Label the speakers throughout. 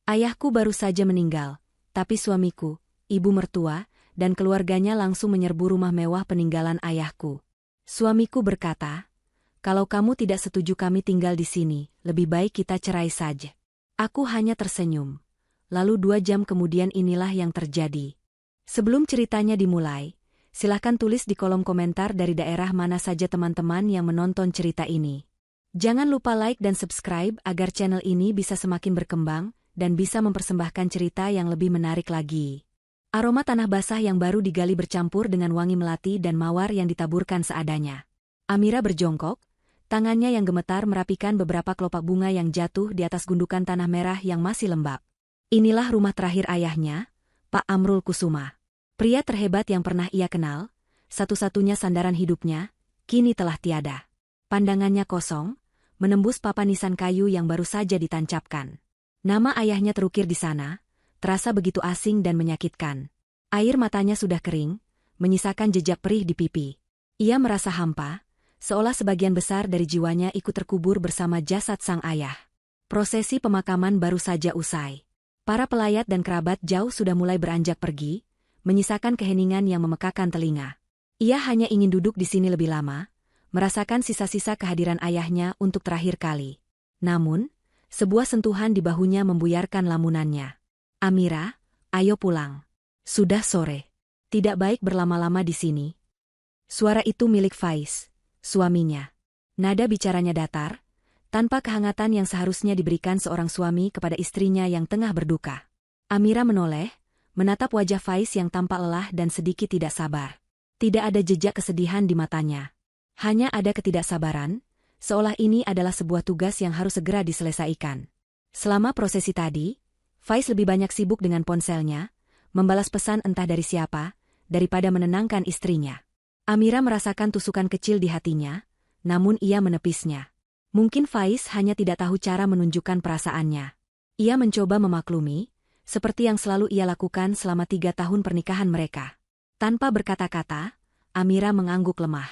Speaker 1: Ayahku baru saja meninggal, tapi suamiku, ibu mertua, dan keluarganya langsung menyerbu rumah mewah peninggalan ayahku. Suamiku berkata, "Kalau kamu tidak setuju kami tinggal di sini, lebih baik kita cerai saja." Aku hanya tersenyum. Lalu 2 jam kemudian inilah yang terjadi. Sebelum ceritanya dimulai, silahkan tulis di kolom komentar dari daerah mana saja teman-teman yang menonton cerita ini. Jangan lupa like dan subscribe agar channel ini bisa semakin berkembang dan bisa mempersembahkan cerita yang lebih menarik lagi. Aroma tanah basah yang baru digali bercampur dengan wangi melati dan mawar yang ditaburkan seadanya. Amira berjongkok, tangannya yang gemetar merapikan beberapa kelopak bunga yang jatuh di atas gundukan tanah merah yang masih lembab. Inilah rumah terakhir ayahnya, Pak Amrul Kusuma. Pria terhebat yang pernah ia kenal, satu-satunya sandaran hidupnya, kini telah tiada. Pandangannya kosong, menembus papan nisan kayu yang baru saja ditancapkan. Nama ayahnya terukir di sana, terasa begitu asing dan menyakitkan. Air matanya sudah kering, menyisakan jejak perih di pipi. Ia merasa hampa, seolah sebagian besar dari jiwanya ikut terkubur bersama jasad sang ayah. Prosesi pemakaman baru saja usai. Para pelayat dan kerabat jauh sudah mulai beranjak pergi, menyisakan keheningan yang memekakan telinga. Ia hanya ingin duduk di sini lebih lama, merasakan sisa-sisa kehadiran ayahnya untuk terakhir kali. Namun, sebuah sentuhan di bahunya membuyarkan lamunannya. "Amira, ayo pulang. Sudah sore. Tidak baik berlama-lama di sini." Suara itu milik Faiz, suaminya. Nada bicaranya datar, tanpa kehangatan yang seharusnya diberikan seorang suami kepada istrinya yang tengah berduka. Amira menoleh, menatap wajah Faiz yang tampak lelah dan sedikit tidak sabar. Tidak ada jejak kesedihan di matanya. Hanya ada ketidaksabaran, seolah ini adalah sebuah tugas yang harus segera diselesaikan. Selama prosesi tadi, Faiz lebih banyak sibuk dengan ponselnya, membalas pesan entah dari siapa, daripada menenangkan istrinya. Amira merasakan tusukan kecil di hatinya, namun ia menepisnya. Mungkin Faiz hanya tidak tahu cara menunjukkan perasaannya. Ia mencoba memaklumi, seperti yang selalu ia lakukan selama 3 tahun pernikahan mereka. Tanpa berkata-kata, Amira mengangguk lemah.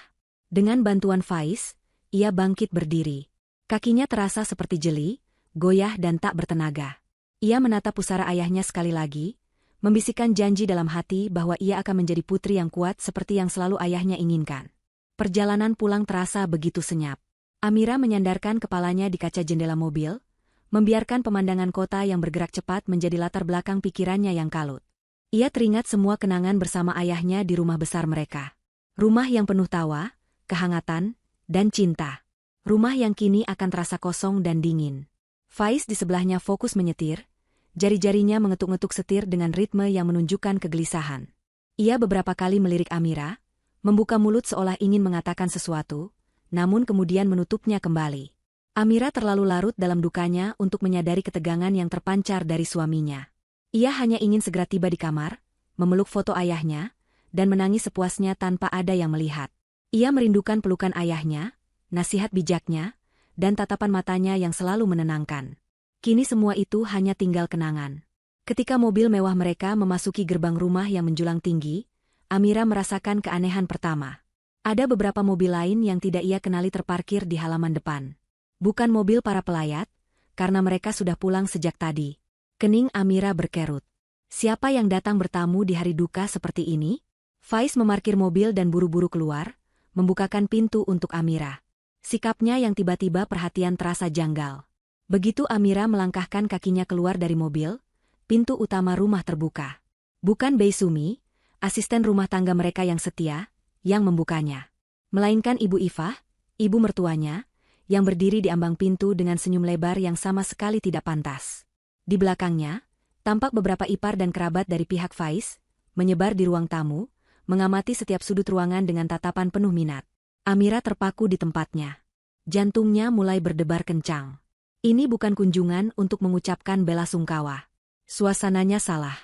Speaker 1: Dengan bantuan Faiz, ia bangkit berdiri. Kakinya terasa seperti jeli, goyah dan tak bertenaga. Ia menatap pusara ayahnya sekali lagi, membisikkan janji dalam hati bahwa ia akan menjadi putri yang kuat seperti yang selalu ayahnya inginkan. Perjalanan pulang terasa begitu senyap. Amira menyandarkan kepalanya di kaca jendela mobil, membiarkan pemandangan kota yang bergerak cepat menjadi latar belakang pikirannya yang kalut. Ia teringat semua kenangan bersama ayahnya di rumah besar mereka. Rumah yang penuh tawa, kehangatan, dan cinta. Rumah yang kini akan terasa kosong dan dingin. Faiz di sebelahnya fokus menyetir, jari-jarinya mengetuk-ngetuk setir dengan ritme yang menunjukkan kegelisahan. Ia beberapa kali melirik Amira, membuka mulut seolah ingin mengatakan sesuatu, namun kemudian menutupnya kembali. Amira terlalu larut dalam dukanya untuk menyadari ketegangan yang terpancar dari suaminya. Ia hanya ingin segera tiba di kamar, memeluk foto ayahnya, dan menangis sepuasnya tanpa ada yang melihat. Ia merindukan pelukan ayahnya, nasihat bijaknya, dan tatapan matanya yang selalu menenangkan. Kini semua itu hanya tinggal kenangan. Ketika mobil mewah mereka memasuki gerbang rumah yang menjulang tinggi, Amira merasakan keanehan pertama. Ada beberapa mobil lain yang tidak ia kenali terparkir di halaman depan. Bukan mobil para pelayat, karena mereka sudah pulang sejak tadi. Kening Amira berkerut. Siapa yang datang bertamu di hari duka seperti ini? Faiz memarkir mobil dan buru-buru keluar, membukakan pintu untuk Amira. Sikapnya yang tiba-tiba perhatian terasa janggal. Begitu Amira melangkahkan kakinya keluar dari mobil, pintu utama rumah terbuka. Bukan Baisumi, asisten rumah tangga mereka yang setia, yang membukanya. Melainkan Ibu Ifah, ibu mertuanya, yang berdiri di ambang pintu dengan senyum lebar yang sama sekali tidak pantas. Di belakangnya, tampak beberapa ipar dan kerabat dari pihak Faiz, menyebar di ruang tamu, mengamati setiap sudut ruangan dengan tatapan penuh minat. Amira terpaku di tempatnya. Jantungnya mulai berdebar kencang. Ini bukan kunjungan untuk mengucapkan bela sungkawa. Suasananya salah.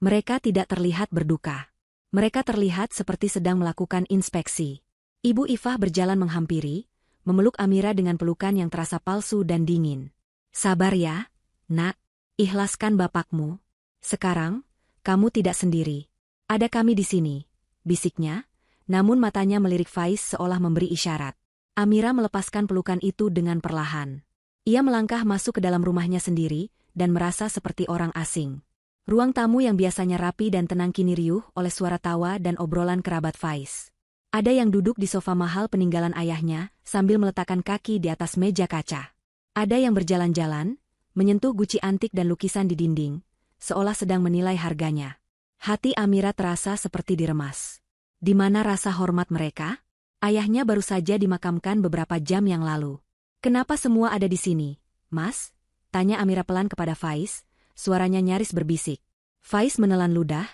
Speaker 1: Mereka tidak terlihat berduka. Mereka terlihat seperti sedang melakukan inspeksi. Ibu Ifah berjalan menghampiri, memeluk Amira dengan pelukan yang terasa palsu dan dingin. "Sabar ya, nak. Ikhlaskan bapakmu. Sekarang, kamu tidak sendiri. Ada kami di sini," bisiknya, namun matanya melirik Faiz seolah memberi isyarat. Amira melepaskan pelukan itu dengan perlahan. Ia melangkah masuk ke dalam rumahnya sendiri, dan merasa seperti orang asing. Ruang tamu yang biasanya rapi dan tenang kini riuh oleh suara tawa dan obrolan kerabat Faiz. Ada yang duduk di sofa mahal peninggalan ayahnya sambil meletakkan kaki di atas meja kaca. Ada yang berjalan-jalan, menyentuh guci antik dan lukisan di dinding, seolah sedang menilai harganya. Hati Amira terasa seperti diremas. Di mana rasa hormat mereka? Ayahnya baru saja dimakamkan beberapa jam yang lalu. Kenapa semua ada di sini, Mas? Tanya Amira pelan kepada Faiz. Suaranya nyaris berbisik. Faiz menelan ludah,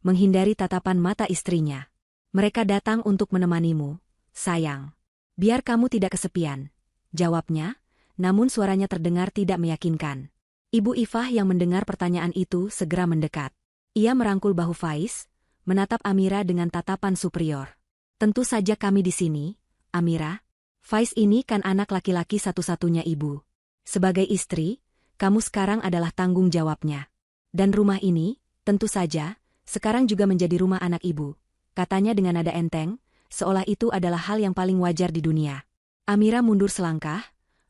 Speaker 1: menghindari tatapan mata istrinya. Mereka datang untuk menemanimu, sayang. Biar kamu tidak kesepian. Jawabnya, namun suaranya terdengar tidak meyakinkan. Ibu Ifah yang mendengar pertanyaan itu segera mendekat. Ia merangkul bahu Faiz, menatap Amira dengan tatapan superior. Tentu saja kami di sini, Amira. Faiz ini kan anak laki-laki satu-satunya ibu. Sebagai istri, kamu sekarang adalah tanggung jawabnya. Dan rumah ini, tentu saja, sekarang juga menjadi rumah anak ibu. Katanya dengan nada enteng, seolah itu adalah hal yang paling wajar di dunia. Amira mundur selangkah,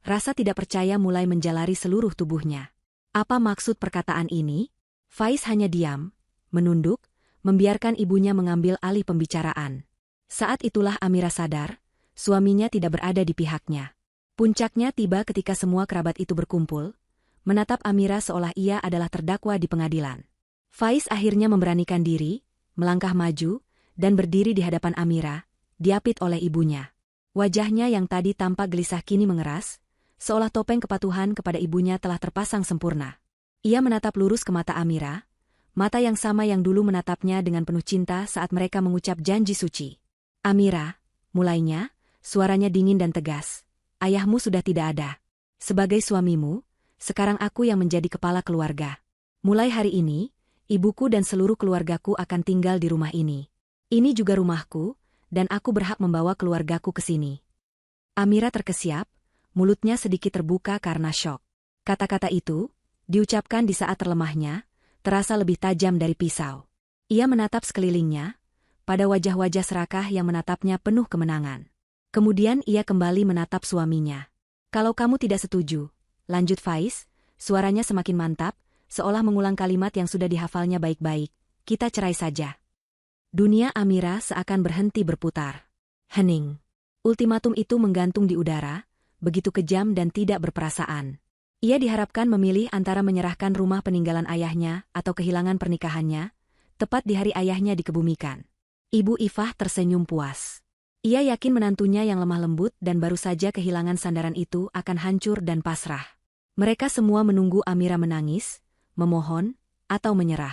Speaker 1: rasa tidak percaya mulai menjalari seluruh tubuhnya. Apa maksud perkataan ini? Faiz hanya diam, menunduk, membiarkan ibunya mengambil alih pembicaraan. Saat itulah Amira sadar, suaminya tidak berada di pihaknya. Puncaknya tiba ketika semua kerabat itu berkumpul, menatap Amira seolah ia adalah terdakwa di pengadilan. Faiz akhirnya memberanikan diri, melangkah maju, dan berdiri di hadapan Amira, diapit oleh ibunya. Wajahnya yang tadi tampak gelisah kini mengeras, seolah topeng kepatuhan kepada ibunya telah terpasang sempurna. Ia menatap lurus ke mata Amira, mata yang sama yang dulu menatapnya dengan penuh cinta saat mereka mengucap janji suci. Amira, mulainya, suaranya dingin dan tegas. Ayahmu sudah tidak ada. Sebagai suamimu, sekarang aku yang menjadi kepala keluarga. Mulai hari ini, ibuku dan seluruh keluargaku akan tinggal di rumah ini. Ini juga rumahku, dan aku berhak membawa keluargaku ke sini. Amira terkesiap, mulutnya sedikit terbuka karena syok. Kata-kata itu, diucapkan di saat terlemahnya, terasa lebih tajam dari pisau. Ia menatap sekelilingnya, pada wajah-wajah serakah yang menatapnya penuh kemenangan. Kemudian ia kembali menatap suaminya. Kalau kamu tidak setuju, lanjut Faiz, suaranya semakin mantap, seolah mengulang kalimat yang sudah dihafalnya baik-baik, kita cerai saja. Dunia Amira seakan berhenti berputar. Hening. Ultimatum itu menggantung di udara, begitu kejam dan tidak berperasaan. Ia diharapkan memilih antara menyerahkan rumah peninggalan ayahnya atau kehilangan pernikahannya, tepat di hari ayahnya dikebumikan. Ibu Ifah tersenyum puas. Ia yakin menantunya yang lemah lembut dan baru saja kehilangan sandaran itu akan hancur dan pasrah. Mereka semua menunggu Amira menangis, memohon, atau menyerah.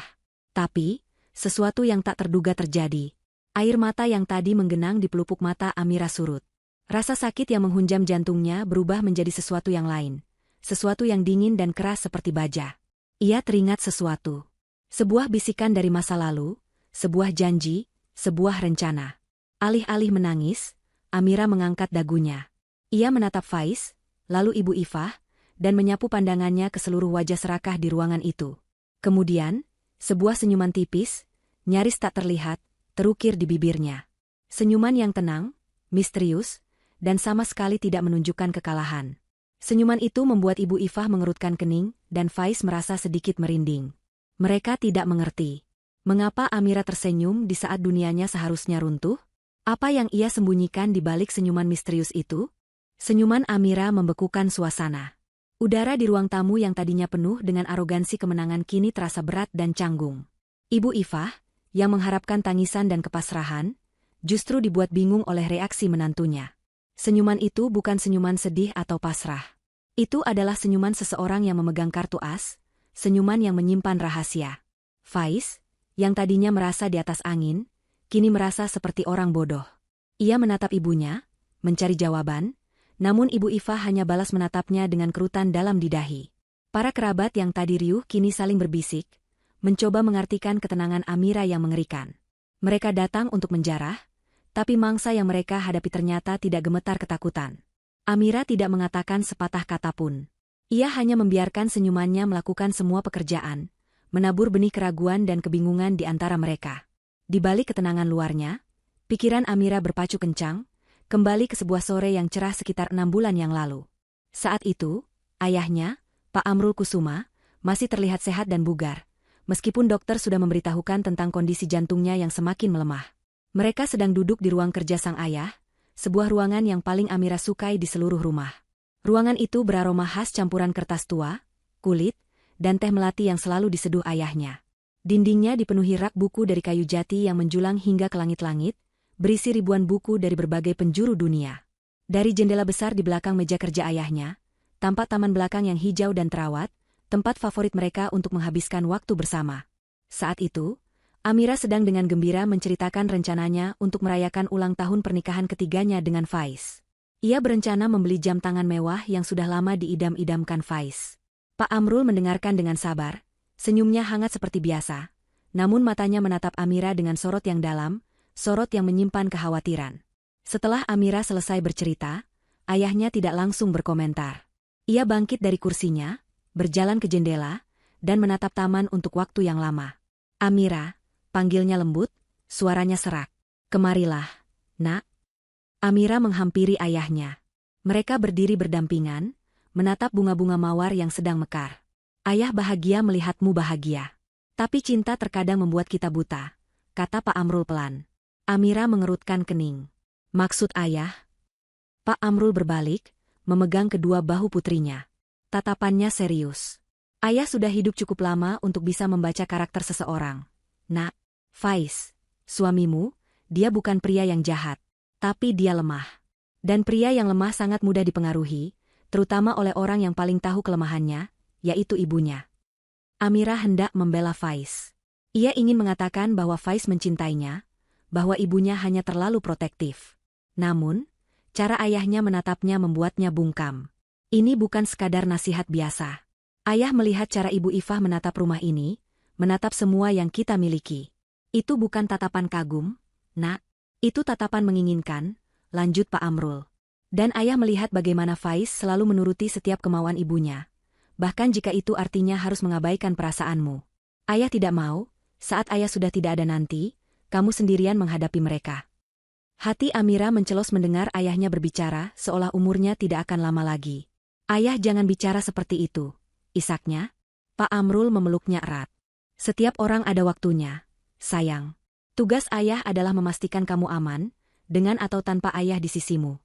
Speaker 1: Tapi, sesuatu yang tak terduga terjadi. Air mata yang tadi menggenang di pelupuk mata Amira surut. Rasa sakit yang menghunjam jantungnya berubah menjadi sesuatu yang lain. Sesuatu yang dingin dan keras seperti baja. Ia teringat sesuatu. Sebuah bisikan dari masa lalu, sebuah janji, sebuah rencana. Alih-alih menangis, Amira mengangkat dagunya. Ia menatap Faiz, lalu Ibu Ifah, dan menyapu pandangannya ke seluruh wajah serakah di ruangan itu. Kemudian, sebuah senyuman tipis, nyaris tak terlihat, terukir di bibirnya. Senyuman yang tenang, misterius, dan sama sekali tidak menunjukkan kekalahan. Senyuman itu membuat Ibu Ifah mengerutkan kening, dan Faiz merasa sedikit merinding. Mereka tidak mengerti. Mengapa Amira tersenyum di saat dunianya seharusnya runtuh? Apa yang ia sembunyikan di balik senyuman misterius itu? Senyuman Amira membekukan suasana. Udara di ruang tamu yang tadinya penuh dengan arogansi kemenangan kini terasa berat dan canggung. Ibu Ifah, yang mengharapkan tangisan dan kepasrahan, justru dibuat bingung oleh reaksi menantunya. Senyuman itu bukan senyuman sedih atau pasrah. Itu adalah senyuman seseorang yang memegang kartu as, senyuman yang menyimpan rahasia. Faiz, yang tadinya merasa di atas angin, kini merasa seperti orang bodoh. Ia menatap ibunya, mencari jawaban, namun Ibu Ifah hanya balas menatapnya dengan kerutan dalam didahi. Para kerabat yang tadi riuh kini saling berbisik, mencoba mengartikan ketenangan Amira yang mengerikan. Mereka datang untuk menjarah, tapi mangsa yang mereka hadapi ternyata tidak gemetar ketakutan. Amira tidak mengatakan sepatah kata pun. Ia hanya membiarkan senyumannya melakukan semua pekerjaan, menabur benih keraguan dan kebingungan di antara mereka. Di balik ketenangan luarnya, pikiran Amira berpacu kencang, kembali ke sebuah sore yang cerah sekitar 6 bulan yang lalu. Saat itu, ayahnya, Pak Amrul Kusuma, masih terlihat sehat dan bugar, meskipun dokter sudah memberitahukan tentang kondisi jantungnya yang semakin melemah. Mereka sedang duduk di ruang kerja sang ayah, sebuah ruangan yang paling Amira sukai di seluruh rumah. Ruangan itu beraroma khas campuran kertas tua, kulit, dan teh melati yang selalu diseduh ayahnya. Dindingnya dipenuhi rak buku dari kayu jati yang menjulang hingga ke langit-langit, berisi ribuan buku dari berbagai penjuru dunia. Dari jendela besar di belakang meja kerja ayahnya, tampak taman belakang yang hijau dan terawat, tempat favorit mereka untuk menghabiskan waktu bersama. Saat itu, Amira sedang dengan gembira menceritakan rencananya untuk merayakan ulang tahun pernikahan ketiganya dengan Faiz. Ia berencana membeli jam tangan mewah yang sudah lama diidam-idamkan Faiz. Pak Amrul mendengarkan dengan sabar, senyumnya hangat seperti biasa, namun matanya menatap Amira dengan sorot yang dalam, sorot yang menyimpan kekhawatiran. Setelah Amira selesai bercerita, ayahnya tidak langsung berkomentar. Ia bangkit dari kursinya, berjalan ke jendela, dan menatap taman untuk waktu yang lama. Amira, panggilnya lembut, suaranya serak. Kemarilah, nak. Amira menghampiri ayahnya. Mereka berdiri berdampingan, menatap bunga-bunga mawar yang sedang mekar. Ayah bahagia melihatmu bahagia. Tapi cinta terkadang membuat kita buta, kata Pak Amrul pelan. Amira mengerutkan kening. Maksud ayah? Pak Amrul berbalik, memegang kedua bahu putrinya. Tatapannya serius. Ayah sudah hidup cukup lama untuk bisa membaca karakter seseorang. Nak, Faiz, suamimu, dia bukan pria yang jahat, tapi dia lemah. Dan pria yang lemah sangat mudah dipengaruhi, terutama oleh orang yang paling tahu kelemahannya, yaitu ibunya. Amira hendak membela Faiz. Ia ingin mengatakan bahwa Faiz mencintainya, bahwa ibunya hanya terlalu protektif. Namun, cara ayahnya menatapnya membuatnya bungkam. Ini bukan sekadar nasihat biasa. Ayah melihat cara Ibu Ifah menatap rumah ini, menatap semua yang kita miliki. Itu bukan tatapan kagum, nak. Itu tatapan menginginkan, lanjut Pak Amrul. Dan ayah melihat bagaimana Faiz selalu menuruti setiap kemauan ibunya. Bahkan jika itu artinya harus mengabaikan perasaanmu. Ayah tidak mau, saat ayah sudah tidak ada nanti, kamu sendirian menghadapi mereka. Hati Amira mencelos mendengar ayahnya berbicara seolah umurnya tidak akan lama lagi. Ayah jangan bicara seperti itu, isaknya. Pak Amrul memeluknya erat. Setiap orang ada waktunya, sayang. Tugas ayah adalah memastikan kamu aman, dengan atau tanpa ayah di sisimu.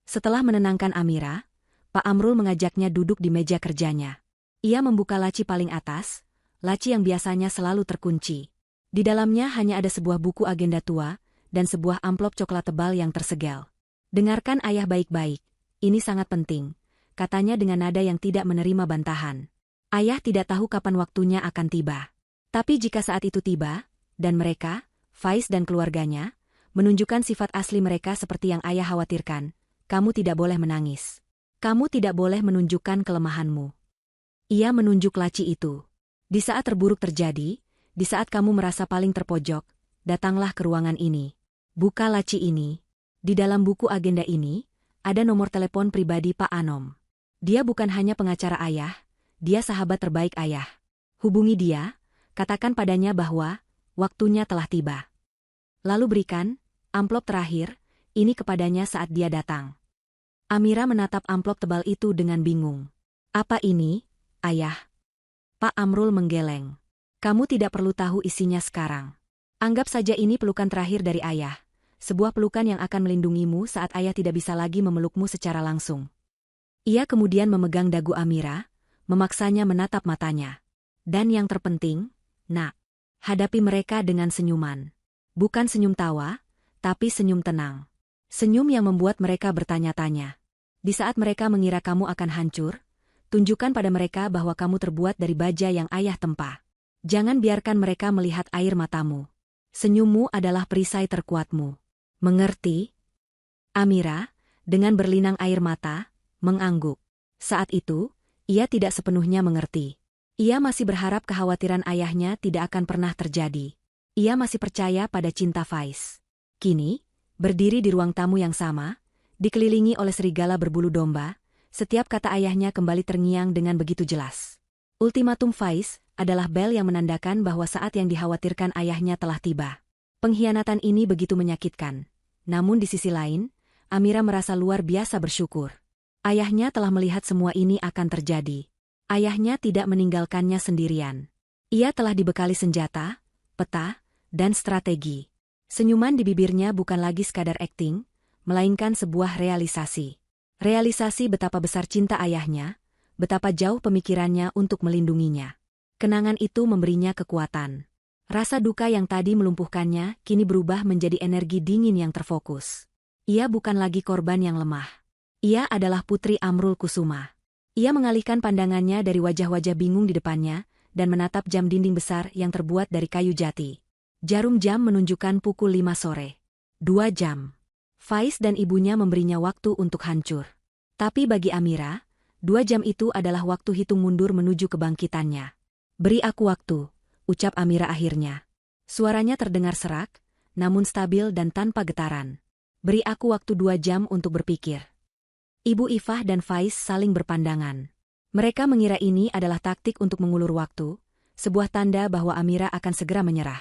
Speaker 1: Setelah menenangkan Amira, Pak Amrul mengajaknya duduk di meja kerjanya. Ia membuka laci paling atas, laci yang biasanya selalu terkunci. Di dalamnya hanya ada sebuah buku agenda tua, dan sebuah amplop coklat tebal yang tersegel. Dengarkan ayah baik-baik, ini sangat penting, katanya dengan nada yang tidak menerima bantahan. Ayah tidak tahu kapan waktunya akan tiba. Tapi jika saat itu tiba, dan mereka, Faiz dan keluarganya, menunjukkan sifat asli mereka seperti yang ayah khawatirkan, kamu tidak boleh menangis. Kamu tidak boleh menunjukkan kelemahanmu. Ia menunjuk laci itu. Di saat terburuk terjadi, di saat kamu merasa paling terpojok, datanglah ke ruangan ini. Buka laci ini. Di dalam buku agenda ini, ada nomor telepon pribadi Pak Anom. Dia bukan hanya pengacara ayah, dia sahabat terbaik ayah. Hubungi dia, katakan padanya bahwa waktunya telah tiba. Lalu berikan amplop terakhir ini kepadanya saat dia datang. Amira menatap amplop tebal itu dengan bingung. Apa ini, ayah? Pak Amrul menggeleng. Kamu tidak perlu tahu isinya sekarang. Anggap saja ini pelukan terakhir dari ayah. Sebuah pelukan yang akan melindungimu saat ayah tidak bisa lagi memelukmu secara langsung. Ia kemudian memegang dagu Amira, memaksanya menatap matanya. Dan yang terpenting, nak, hadapi mereka dengan senyuman. Bukan senyum tawa, tapi senyum tenang. Senyum yang membuat mereka bertanya-tanya. Di saat mereka mengira kamu akan hancur, tunjukkan pada mereka bahwa kamu terbuat dari baja yang ayah tempa. Jangan biarkan mereka melihat air matamu. Senyummu adalah perisai terkuatmu. Mengerti? Amira, dengan berlinang air mata, mengangguk. Saat itu, ia tidak sepenuhnya mengerti. Ia masih berharap kekhawatiran ayahnya tidak akan pernah terjadi. Ia masih percaya pada cinta Faiz. Kini, berdiri di ruang tamu yang sama, dikelilingi oleh serigala berbulu domba, setiap kata ayahnya kembali terngiang dengan begitu jelas. Ultimatum Faiz adalah bel yang menandakan bahwa saat yang dikhawatirkan ayahnya telah tiba. Pengkhianatan ini begitu menyakitkan. Namun di sisi lain, Amira merasa luar biasa bersyukur. Ayahnya telah melihat semua ini akan terjadi. Ayahnya tidak meninggalkannya sendirian. Ia telah dibekali senjata, peta, dan strategi. Senyuman di bibirnya bukan lagi sekadar akting, melainkan sebuah realisasi. Realisasi betapa besar cinta ayahnya, betapa jauh pemikirannya untuk melindunginya. Kenangan itu memberinya kekuatan. Rasa duka yang tadi melumpuhkannya kini berubah menjadi energi dingin yang terfokus. Ia bukan lagi korban yang lemah. Ia adalah Putri Amrul Kusuma. Ia mengalihkan pandangannya dari wajah-wajah bingung di depannya dan menatap jam dinding besar yang terbuat dari kayu jati. Jarum jam menunjukkan pukul 5 sore. 2 jam. Faiz dan ibunya memberinya waktu untuk hancur. Tapi bagi Amira, 2 jam itu adalah waktu hitung mundur menuju kebangkitannya. Beri aku waktu, ucap Amira akhirnya. Suaranya terdengar serak, namun stabil dan tanpa getaran. Beri aku waktu 2 jam untuk berpikir. Ibu Ifah dan Faiz saling berpandangan. Mereka mengira ini adalah taktik untuk mengulur waktu, sebuah tanda bahwa Amira akan segera menyerah.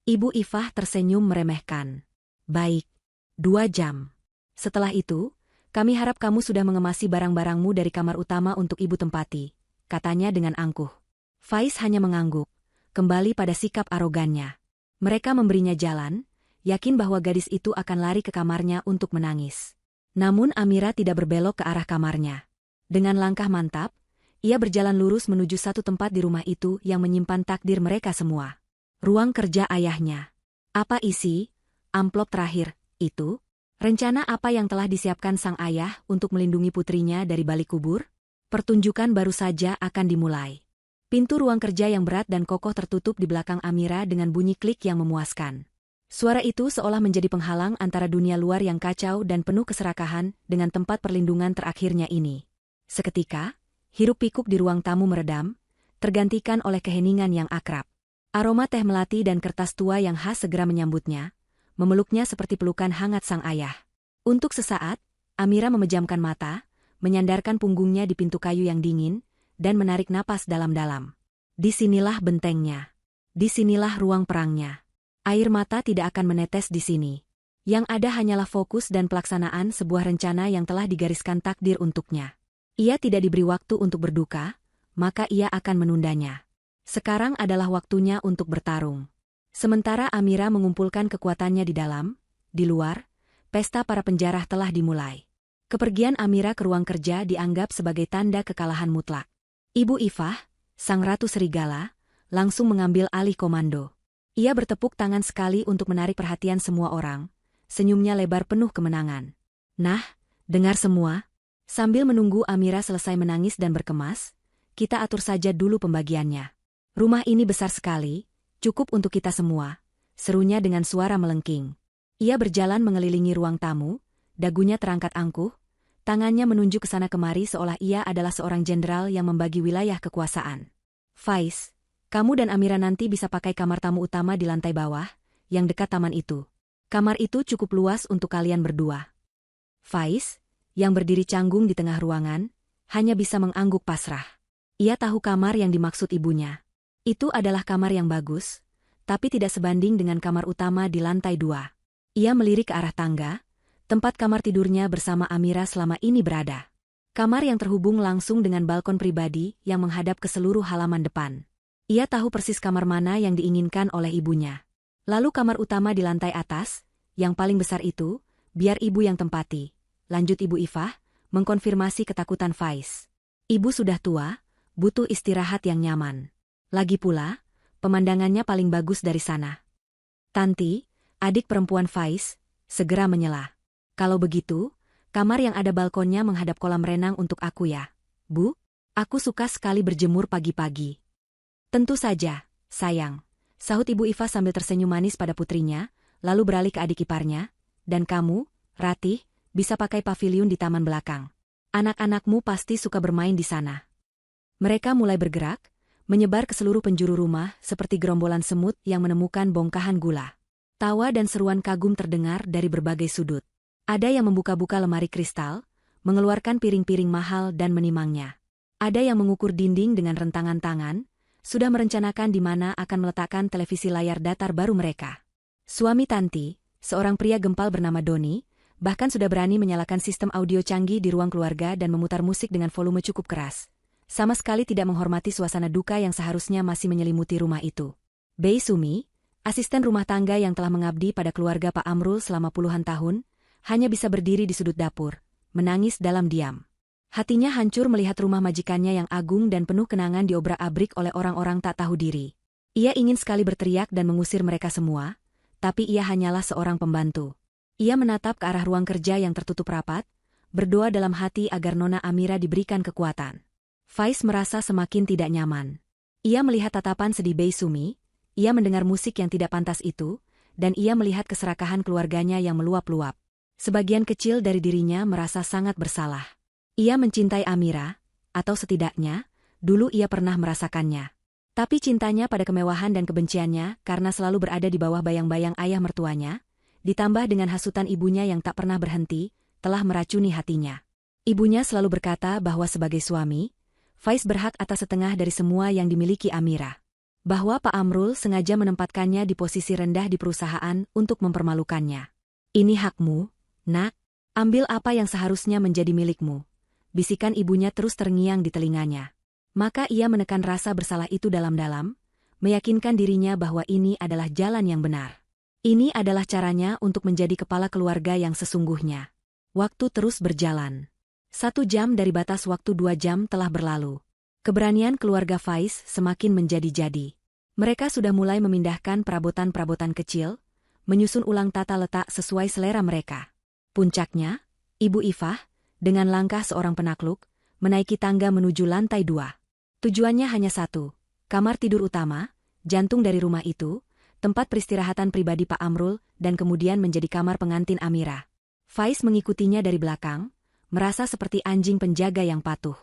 Speaker 1: Ibu Ifah tersenyum meremehkan. Baik, 2 jam. Setelah itu, kami harap kamu sudah mengemasi barang-barangmu dari kamar utama untuk ibu tempati, katanya dengan angkuh. Faiz hanya mengangguk, kembali pada sikap arogannya. Mereka memberinya jalan, yakin bahwa gadis itu akan lari ke kamarnya untuk menangis. Namun Amira tidak berbelok ke arah kamarnya. Dengan langkah mantap, ia berjalan lurus menuju satu tempat di rumah itu yang menyimpan takdir mereka semua. Ruang kerja ayahnya. Apa isi amplop terakhir itu? Rencana apa yang telah disiapkan sang ayah untuk melindungi putrinya dari balik kubur? Pertunjukan baru saja akan dimulai. Pintu ruang kerja yang berat dan kokoh tertutup di belakang Amira dengan bunyi klik yang memuaskan. Suara itu seolah menjadi penghalang antara dunia luar yang kacau dan penuh keserakahan dengan tempat perlindungan terakhirnya ini. Seketika, hiruk-pikuk di ruang tamu meredam, tergantikan oleh keheningan yang akrab. Aroma teh melati dan kertas tua yang khas segera menyambutnya, memeluknya seperti pelukan hangat sang ayah. Untuk sesaat, Amira memejamkan mata, menyandarkan punggungnya di pintu kayu yang dingin, dan menarik napas dalam-dalam. Disinilah bentengnya. Disinilah ruang perangnya. Air mata tidak akan menetes di sini. Yang ada hanyalah fokus dan pelaksanaan sebuah rencana yang telah digariskan takdir untuknya. Ia tidak diberi waktu untuk berduka, maka ia akan menundanya. Sekarang adalah waktunya untuk bertarung. Sementara Amira mengumpulkan kekuatannya di dalam, di luar, pesta para penjarah telah dimulai. Kepergian Amira ke ruang kerja dianggap sebagai tanda kekalahan mutlak. Ibu Ifah, sang ratu serigala, langsung mengambil alih komando. Ia bertepuk tangan sekali untuk menarik perhatian semua orang, senyumnya lebar penuh kemenangan. Nah, dengar semua. Sambil menunggu Amira selesai menangis dan berkemas, kita atur saja dulu pembagiannya. Rumah ini besar sekali, cukup untuk kita semua, serunya dengan suara melengking. Ia berjalan mengelilingi ruang tamu, dagunya terangkat angkuh, tangannya menunjuk ke sana kemari seolah ia adalah seorang jenderal yang membagi wilayah kekuasaan. Faiz, kamu dan Amira nanti bisa pakai kamar tamu utama di lantai bawah, yang dekat taman itu. Kamar itu cukup luas untuk kalian berdua. Faiz, yang berdiri canggung di tengah ruangan, hanya bisa mengangguk pasrah. Ia tahu kamar yang dimaksud ibunya. Itu adalah kamar yang bagus, tapi tidak sebanding dengan kamar utama di lantai 2. Ia melirik ke arah tangga, tempat kamar tidurnya bersama Amira selama ini berada. Kamar yang terhubung langsung dengan balkon pribadi yang menghadap ke seluruh halaman depan. Ia tahu persis kamar mana yang diinginkan oleh ibunya. Lalu kamar utama di lantai atas, yang paling besar itu, biar ibu yang tempati. Lanjut Ibu Ifah, mengkonfirmasi ketakutan Faiz. Ibu sudah tua, butuh istirahat yang nyaman. Lagi pula, pemandangannya paling bagus dari sana. Tanti, adik perempuan Faiz, segera menyela. Kalau begitu, kamar yang ada balkonnya menghadap kolam renang untuk aku ya, Bu. Aku suka sekali berjemur pagi-pagi. Tentu saja, sayang, sahut Ibu Ifah sambil tersenyum manis pada putrinya, lalu beralih ke adik iparnya, dan kamu, Ratih, bisa pakai paviliun di taman belakang. Anak-anakmu pasti suka bermain di sana. Mereka mulai bergerak, menyebar ke seluruh penjuru rumah seperti gerombolan semut yang menemukan bongkahan gula. Tawa dan seruan kagum terdengar dari berbagai sudut. Ada yang membuka-buka lemari kristal, mengeluarkan piring-piring mahal dan menimangnya. Ada yang mengukur dinding dengan rentangan tangan, sudah merencanakan di mana akan meletakkan televisi layar datar baru mereka. Suami Tanti, seorang pria gempal bernama Doni, bahkan sudah berani menyalakan sistem audio canggih di ruang keluarga dan memutar musik dengan volume cukup keras. sama sekali tidak menghormati suasana duka yang seharusnya masih menyelimuti rumah itu. Bei Sumi, asisten rumah tangga yang telah mengabdi pada keluarga Pak Amrul selama puluhan tahun, hanya bisa berdiri di sudut dapur, menangis dalam diam. Hatinya hancur melihat rumah majikannya yang agung dan penuh kenangan diobrak-abrik oleh orang-orang tak tahu diri. Ia ingin sekali berteriak dan mengusir mereka semua, tapi ia hanyalah seorang pembantu. Ia menatap ke arah ruang kerja yang tertutup rapat, berdoa dalam hati agar Nona Amira diberikan kekuatan. Faiz merasa semakin tidak nyaman. Ia melihat tatapan sedih Bei Sumi, ia mendengar musik yang tidak pantas itu, dan ia melihat keserakahan keluarganya yang meluap-luap. Sebagian kecil dari dirinya merasa sangat bersalah. Ia mencintai Amira, atau setidaknya, dulu ia pernah merasakannya. Tapi cintanya pada kemewahan dan kebenciannya karena selalu berada di bawah bayang-bayang ayah mertuanya, ditambah dengan hasutan ibunya yang tak pernah berhenti, telah meracuni hatinya. Ibunya selalu berkata bahwa sebagai suami, Faiz berhak atas setengah dari semua yang dimiliki Amira. Bahwa Pak Amrul sengaja menempatkannya di posisi rendah di perusahaan untuk mempermalukannya. Ini hakmu, nak, ambil apa yang seharusnya menjadi milikmu. Bisikan ibunya terus terngiang di telinganya. Maka ia menekan rasa bersalah itu dalam-dalam, meyakinkan dirinya bahwa ini adalah jalan yang benar. Ini adalah caranya untuk menjadi kepala keluarga yang sesungguhnya. Waktu terus berjalan. 1 jam dari batas waktu 2 jam telah berlalu. Keberanian keluarga Faiz semakin menjadi-jadi. Mereka sudah mulai memindahkan perabotan-perabotan kecil, menyusun ulang tata letak sesuai selera mereka. Puncaknya, Ibu Ifah, dengan langkah seorang penakluk, menaiki tangga menuju lantai 2. Tujuannya hanya satu, kamar tidur utama, jantung dari rumah itu, tempat peristirahatan pribadi Pak Amrul, dan kemudian menjadi kamar pengantin Amira. Faiz mengikutinya dari belakang, merasa seperti anjing penjaga yang patuh.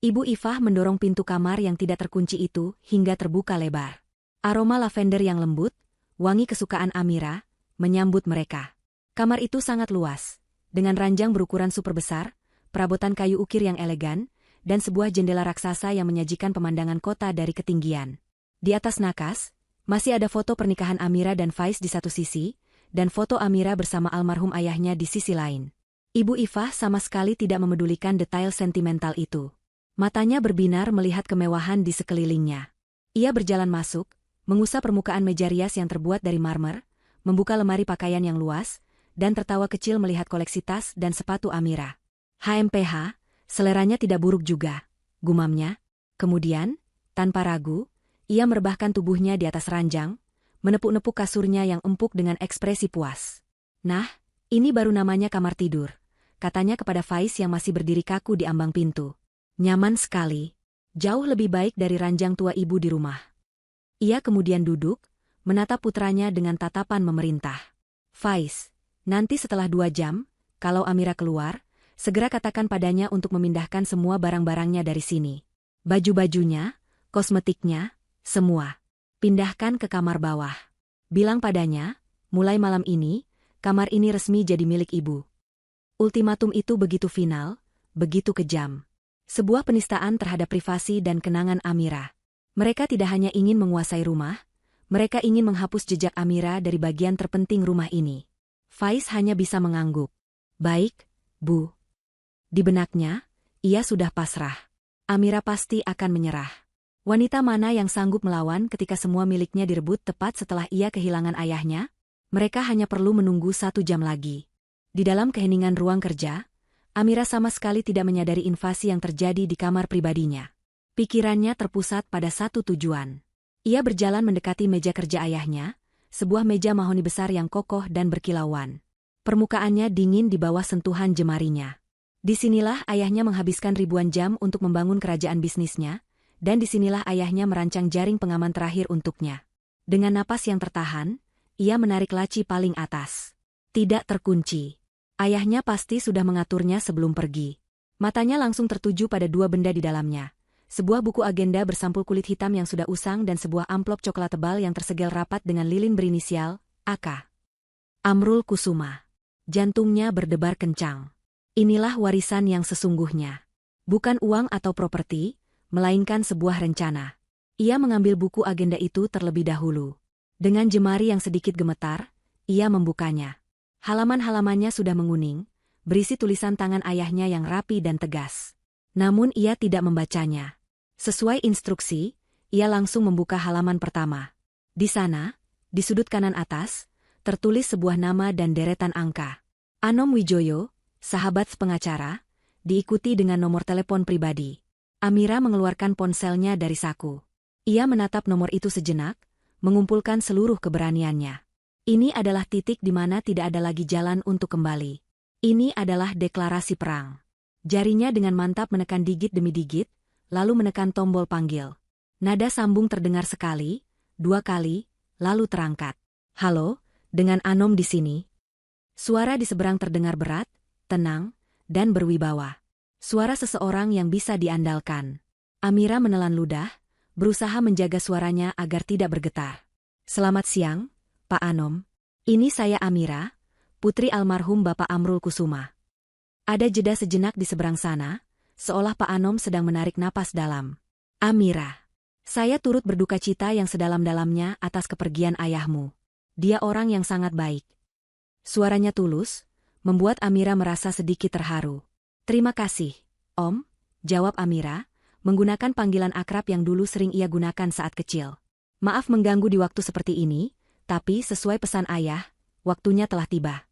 Speaker 1: Ibu Ifah mendorong pintu kamar yang tidak terkunci itu hingga terbuka lebar. Aroma lavender yang lembut, wangi kesukaan Amira, menyambut mereka. Kamar itu sangat luas, dengan ranjang berukuran super besar, perabotan kayu ukir yang elegan, dan sebuah jendela raksasa yang menyajikan pemandangan kota dari ketinggian. Di atas nakas, masih ada foto pernikahan Amira dan Faiz di satu sisi, dan foto Amira bersama almarhum ayahnya di sisi lain. Ibu Ifah sama sekali tidak memedulikan detail sentimental itu. Matanya berbinar melihat kemewahan di sekelilingnya. Ia berjalan masuk, mengusap permukaan meja rias yang terbuat dari marmer, membuka lemari pakaian yang luas, dan tertawa kecil melihat koleksi tas dan sepatu Amira. HMPH, seleranya tidak buruk juga, gumamnya. Kemudian, tanpa ragu, ia merebahkan tubuhnya di atas ranjang, menepuk-nepuk kasurnya yang empuk dengan ekspresi puas. Nah, ini baru namanya kamar tidur, katanya kepada Faiz yang masih berdiri kaku di ambang pintu. Nyaman sekali, jauh lebih baik dari ranjang tua ibu di rumah. Ia kemudian duduk, menatap putranya dengan tatapan memerintah. Faiz, nanti setelah 2 jam, kalau Amira keluar, segera katakan padanya untuk memindahkan semua barang-barangnya dari sini. Baju-bajunya, kosmetiknya, semua. Pindahkan ke kamar bawah. Bilang padanya, mulai malam ini, kamar ini resmi jadi milik ibu. Ultimatum itu begitu final, begitu kejam. Sebuah penistaan terhadap privasi dan kenangan Amira. Mereka tidak hanya ingin menguasai rumah, mereka ingin menghapus jejak Amira dari bagian terpenting rumah ini. Faiz hanya bisa mengangguk. Baik, Bu. Di benaknya, ia sudah pasrah. Amira pasti akan menyerah. Wanita mana yang sanggup melawan ketika semua miliknya direbut tepat setelah ia kehilangan ayahnya? Mereka hanya perlu menunggu 1 jam lagi. Di dalam keheningan ruang kerja, Amira sama sekali tidak menyadari invasi yang terjadi di kamar pribadinya. Pikirannya terpusat pada satu tujuan. Ia berjalan mendekati meja kerja ayahnya, sebuah meja mahoni besar yang kokoh dan berkilauan. Permukaannya dingin di bawah sentuhan jemarinya. Disinilah ayahnya menghabiskan ribuan jam untuk membangun kerajaan bisnisnya, dan disinilah ayahnya merancang jaring pengaman terakhir untuknya. Dengan napas yang tertahan, ia menarik laci paling atas. Tidak terkunci. Ayahnya pasti sudah mengaturnya sebelum pergi. Matanya langsung tertuju pada 2 benda di dalamnya. Sebuah buku agenda bersampul kulit hitam yang sudah usang dan sebuah amplop coklat tebal yang tersegel rapat dengan lilin berinisial, AK. Amrul Kusuma. Jantungnya berdebar kencang. Inilah warisan yang sesungguhnya. Bukan uang atau properti, melainkan sebuah rencana. Ia mengambil buku agenda itu terlebih dahulu. Dengan jemari yang sedikit gemetar, ia membukanya. Halaman-halamannya sudah menguning, berisi tulisan tangan ayahnya yang rapi dan tegas. Namun ia tidak membacanya. Sesuai instruksi, ia langsung membuka halaman pertama. Di sana, di sudut kanan atas, tertulis sebuah nama dan deretan angka. Anom Wijoyo, sahabat pengacara, diikuti dengan nomor telepon pribadi. Amira mengeluarkan ponselnya dari saku. Ia menatap nomor itu sejenak, mengumpulkan seluruh keberaniannya. Ini adalah titik di mana tidak ada lagi jalan untuk kembali. Ini adalah deklarasi perang. Jarinya dengan mantap menekan digit demi digit, lalu menekan tombol panggil. Nada sambung terdengar sekali, 2 kali, lalu terangkat. Halo, dengan Anom di sini. Suara di seberang terdengar berat, tenang, dan berwibawa. Suara seseorang yang bisa diandalkan. Amira menelan ludah, berusaha menjaga suaranya agar tidak bergetar. Selamat siang, Pak Anom. Ini saya Amira, putri almarhum Bapak Amrul Kusuma. Ada jeda sejenak di seberang sana, seolah Pak Anom sedang menarik napas dalam. Amira, saya turut berduka cita yang sedalam-dalamnya atas kepergian ayahmu. Dia orang yang sangat baik. Suaranya tulus, membuat Amira merasa sedikit terharu. Terima kasih, Om, jawab Amira, menggunakan panggilan akrab yang dulu sering ia gunakan saat kecil. Maaf mengganggu di waktu seperti ini, tapi sesuai pesan ayah, waktunya telah tiba.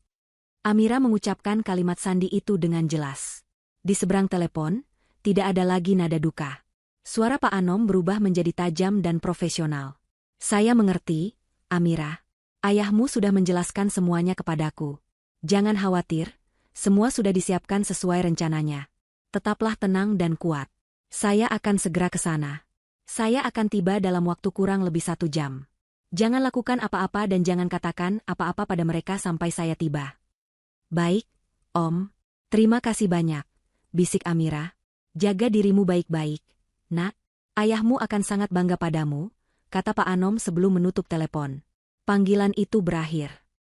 Speaker 1: Amira mengucapkan kalimat sandi itu dengan jelas. Di seberang telepon, tidak ada lagi nada duka. Suara Pak Anom berubah menjadi tajam dan profesional. Saya mengerti, Amira. Ayahmu sudah menjelaskan semuanya kepadaku. Jangan khawatir, semua sudah disiapkan sesuai rencananya. Tetaplah tenang dan kuat. Saya akan segera ke sana. Saya akan tiba dalam waktu kurang lebih 1 jam. Jangan lakukan apa-apa dan jangan katakan apa-apa pada mereka sampai saya tiba. Baik, Om. Terima kasih banyak, bisik Amira. Jaga dirimu baik-baik, Nak. Ayahmu akan sangat bangga padamu, kata Pak Anom sebelum menutup telepon. Panggilan itu berakhir.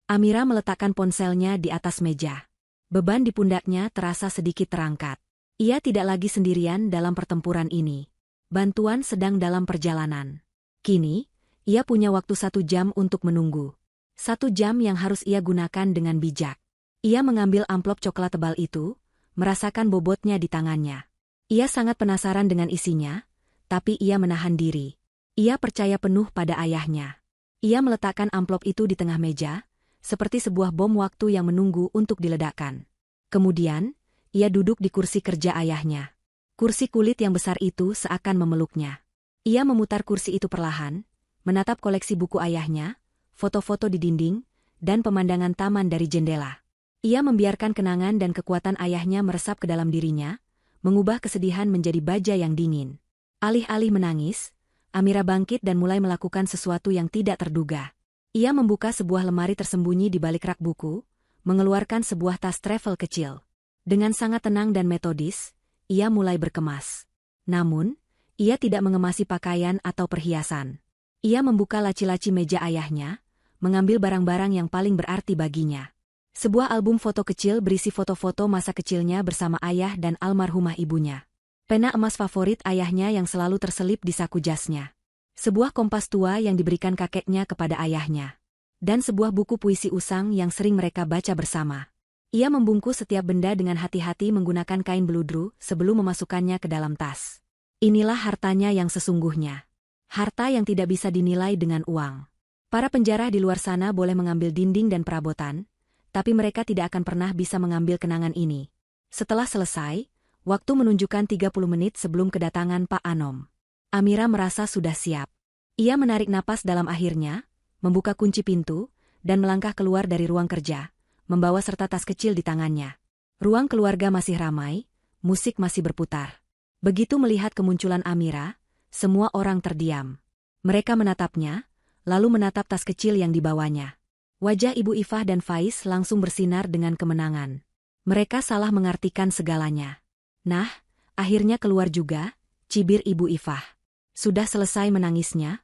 Speaker 1: Amira meletakkan ponselnya di atas meja. Beban di pundaknya terasa sedikit terangkat. Ia tidak lagi sendirian dalam pertempuran ini. Bantuan sedang dalam perjalanan. Kini, ia punya waktu 1 jam untuk menunggu. 1 jam yang harus ia gunakan dengan bijak. Ia mengambil amplop coklat tebal itu, merasakan bobotnya di tangannya. Ia sangat penasaran dengan isinya, tapi ia menahan diri. Ia percaya penuh pada ayahnya. Ia meletakkan amplop itu di tengah meja, seperti sebuah bom waktu yang menunggu untuk diledakkan. Kemudian, ia duduk di kursi kerja ayahnya. Kursi kulit yang besar itu seakan memeluknya. Ia memutar kursi itu perlahan, menatap koleksi buku ayahnya, foto-foto di dinding, dan pemandangan taman dari jendela. Ia membiarkan kenangan dan kekuatan ayahnya meresap ke dalam dirinya, mengubah kesedihan menjadi baja yang dingin. Alih-alih menangis, Amira bangkit dan mulai melakukan sesuatu yang tidak terduga. Ia membuka sebuah lemari tersembunyi di balik rak buku, mengeluarkan sebuah tas travel kecil. Dengan sangat tenang dan metodis, ia mulai berkemas. Namun, ia tidak mengemasi pakaian atau perhiasan. Ia membuka laci-laci meja ayahnya, mengambil barang-barang yang paling berarti baginya. Sebuah album foto kecil berisi foto-foto masa kecilnya bersama ayah dan almarhumah ibunya. Pena emas favorit ayahnya yang selalu terselip di saku jasnya. Sebuah kompas tua yang diberikan kakeknya kepada ayahnya. Dan sebuah buku puisi usang yang sering mereka baca bersama. Ia membungkus setiap benda dengan hati-hati menggunakan kain beludru sebelum memasukkannya ke dalam tas. Inilah hartanya yang sesungguhnya. Harta yang tidak bisa dinilai dengan uang. Para penjara di luar sana boleh mengambil dinding dan perabotan, tapi mereka tidak akan pernah bisa mengambil kenangan ini. Setelah selesai, waktu menunjukkan 30 menit sebelum kedatangan Pak Anom. Amira merasa sudah siap. Ia menarik napas dalam akhirnya, membuka kunci pintu, dan melangkah keluar dari ruang kerja, membawa serta tas kecil di tangannya. Ruang keluarga masih ramai, musik masih berputar. Begitu melihat kemunculan Amira, semua orang terdiam. Mereka menatapnya, lalu menatap tas kecil yang dibawanya. Wajah Ibu Ifah dan Faiz langsung bersinar dengan kemenangan. Mereka salah mengartikan segalanya. Nah, akhirnya keluar juga, cibir Ibu Ifah. Sudah selesai menangisnya?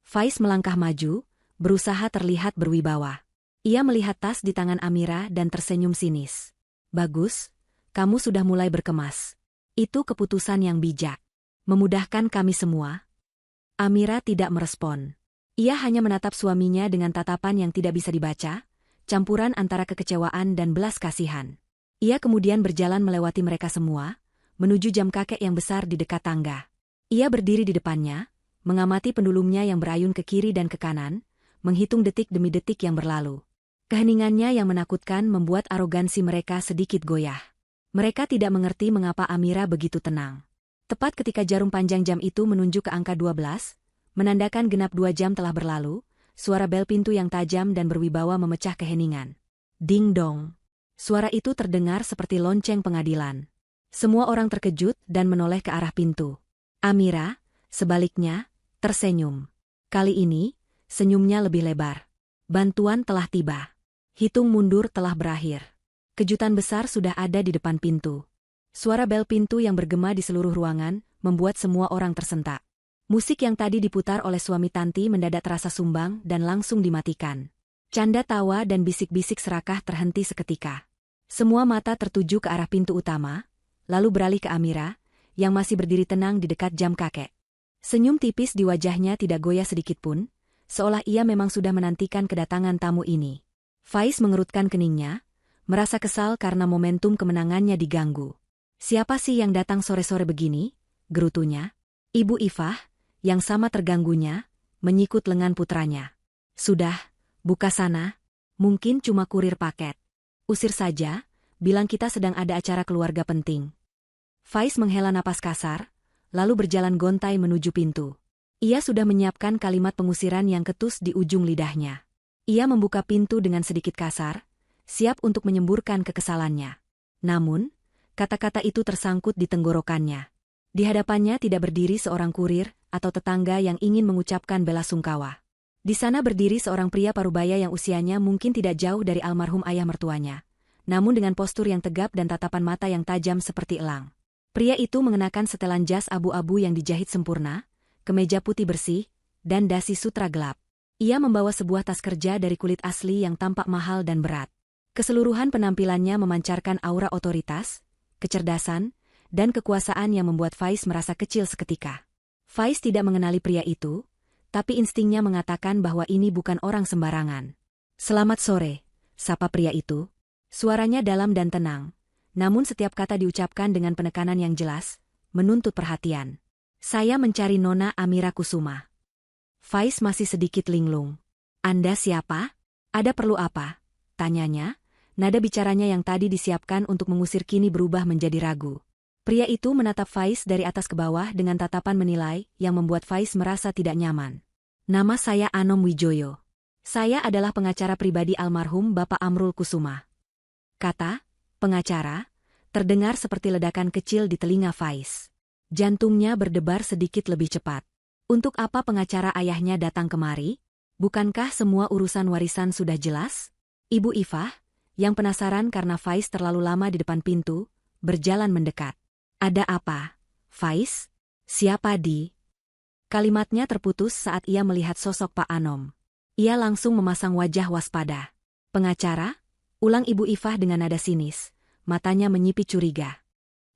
Speaker 1: Faiz melangkah maju, berusaha terlihat berwibawa. Ia melihat tas di tangan Amira dan tersenyum sinis. Bagus, kamu sudah mulai berkemas. Itu keputusan yang bijak. Memudahkan kami semua. Amira tidak merespon. Ia hanya menatap suaminya dengan tatapan yang tidak bisa dibaca, campuran antara kekecewaan dan belas kasihan. Ia kemudian berjalan melewati mereka semua, menuju jam kakek yang besar di dekat tangga. Ia berdiri di depannya, mengamati pendulumnya yang berayun ke kiri dan ke kanan, menghitung detik demi detik yang berlalu. Keheningannya yang menakutkan membuat arogansi mereka sedikit goyah. Mereka tidak mengerti mengapa Amira begitu tenang. Tepat ketika jarum panjang jam itu menunjuk ke angka 12, menandakan genap 2 jam telah berlalu, suara bel pintu yang tajam dan berwibawa memecah keheningan. Ding dong. Suara itu terdengar seperti lonceng pengadilan. Semua orang terkejut dan menoleh ke arah pintu. Amira, sebaliknya, tersenyum. Kali ini, senyumnya lebih lebar. Bantuan telah tiba. Hitung mundur telah berakhir. Kejutan besar sudah ada di depan pintu. Suara bel pintu yang bergema di seluruh ruangan membuat semua orang tersentak. Musik yang tadi diputar oleh suami Tanti mendadak terasa sumbang dan langsung dimatikan. Canda tawa dan bisik-bisik serakah terhenti seketika. Semua mata tertuju ke arah pintu utama, lalu beralih ke Amira, yang masih berdiri tenang di dekat jam kakek. Senyum tipis di wajahnya tidak goyah sedikitpun, seolah ia memang sudah menantikan kedatangan tamu ini. Faiz mengerutkan keningnya, merasa kesal karena momentum kemenangannya diganggu. Siapa sih yang datang sore-sore begini? Gerutunya. Ibu Ifah, yang sama terganggunya, menyikut lengan putranya. Sudah, buka sana. Mungkin cuma kurir paket. Usir saja, bilang kita sedang ada acara keluarga penting. Faiz menghela napas kasar, lalu berjalan gontai menuju pintu. Ia sudah menyiapkan kalimat pengusiran yang ketus di ujung lidahnya. Ia membuka pintu dengan sedikit kasar, siap untuk menyemburkan kekesalannya. Namun, kata-kata itu tersangkut di tenggorokannya. Di hadapannya tidak berdiri seorang kurir atau tetangga yang ingin mengucapkan bela sungkawa. Di sana berdiri seorang pria parubaya yang usianya mungkin tidak jauh dari almarhum ayah mertuanya, namun dengan postur yang tegap dan tatapan mata yang tajam seperti elang. Pria itu mengenakan setelan jas abu-abu yang dijahit sempurna, kemeja putih bersih, dan dasi sutra gelap. Ia membawa sebuah tas kerja dari kulit asli yang tampak mahal dan berat. Keseluruhan penampilannya memancarkan aura otoritas, kecerdasan, dan kekuasaan yang membuat Faiz merasa kecil seketika. Faiz tidak mengenali pria itu, tapi instingnya mengatakan bahwa ini bukan orang sembarangan. "Selamat sore," sapa pria itu. Suaranya dalam dan tenang, namun setiap kata diucapkan dengan penekanan yang jelas, menuntut perhatian. "Saya mencari Nona Amira Kusuma." Faiz masih sedikit linglung. "Anda siapa? Ada perlu apa?" tanyanya. Nada bicaranya yang tadi disiapkan untuk mengusir kini berubah menjadi ragu. Pria itu menatap Faiz dari atas ke bawah dengan tatapan menilai yang membuat Faiz merasa tidak nyaman. "Nama saya Anom Wijoyo. Saya adalah pengacara pribadi almarhum Bapak Amrul Kusuma." Kata pengacara terdengar seperti ledakan kecil di telinga Faiz. Jantungnya berdebar sedikit lebih cepat. Untuk apa pengacara ayahnya datang kemari? Bukankah semua urusan warisan sudah jelas? Ibu Ifah, yang penasaran karena Faiz terlalu lama di depan pintu, berjalan mendekat. "Ada apa, Faiz? Siapa di?" Kalimatnya terputus saat ia melihat sosok Pak Anom. Ia langsung memasang wajah waspada. "Pengacara?" ulang Ibu Ifah dengan nada sinis, matanya menyipit curiga.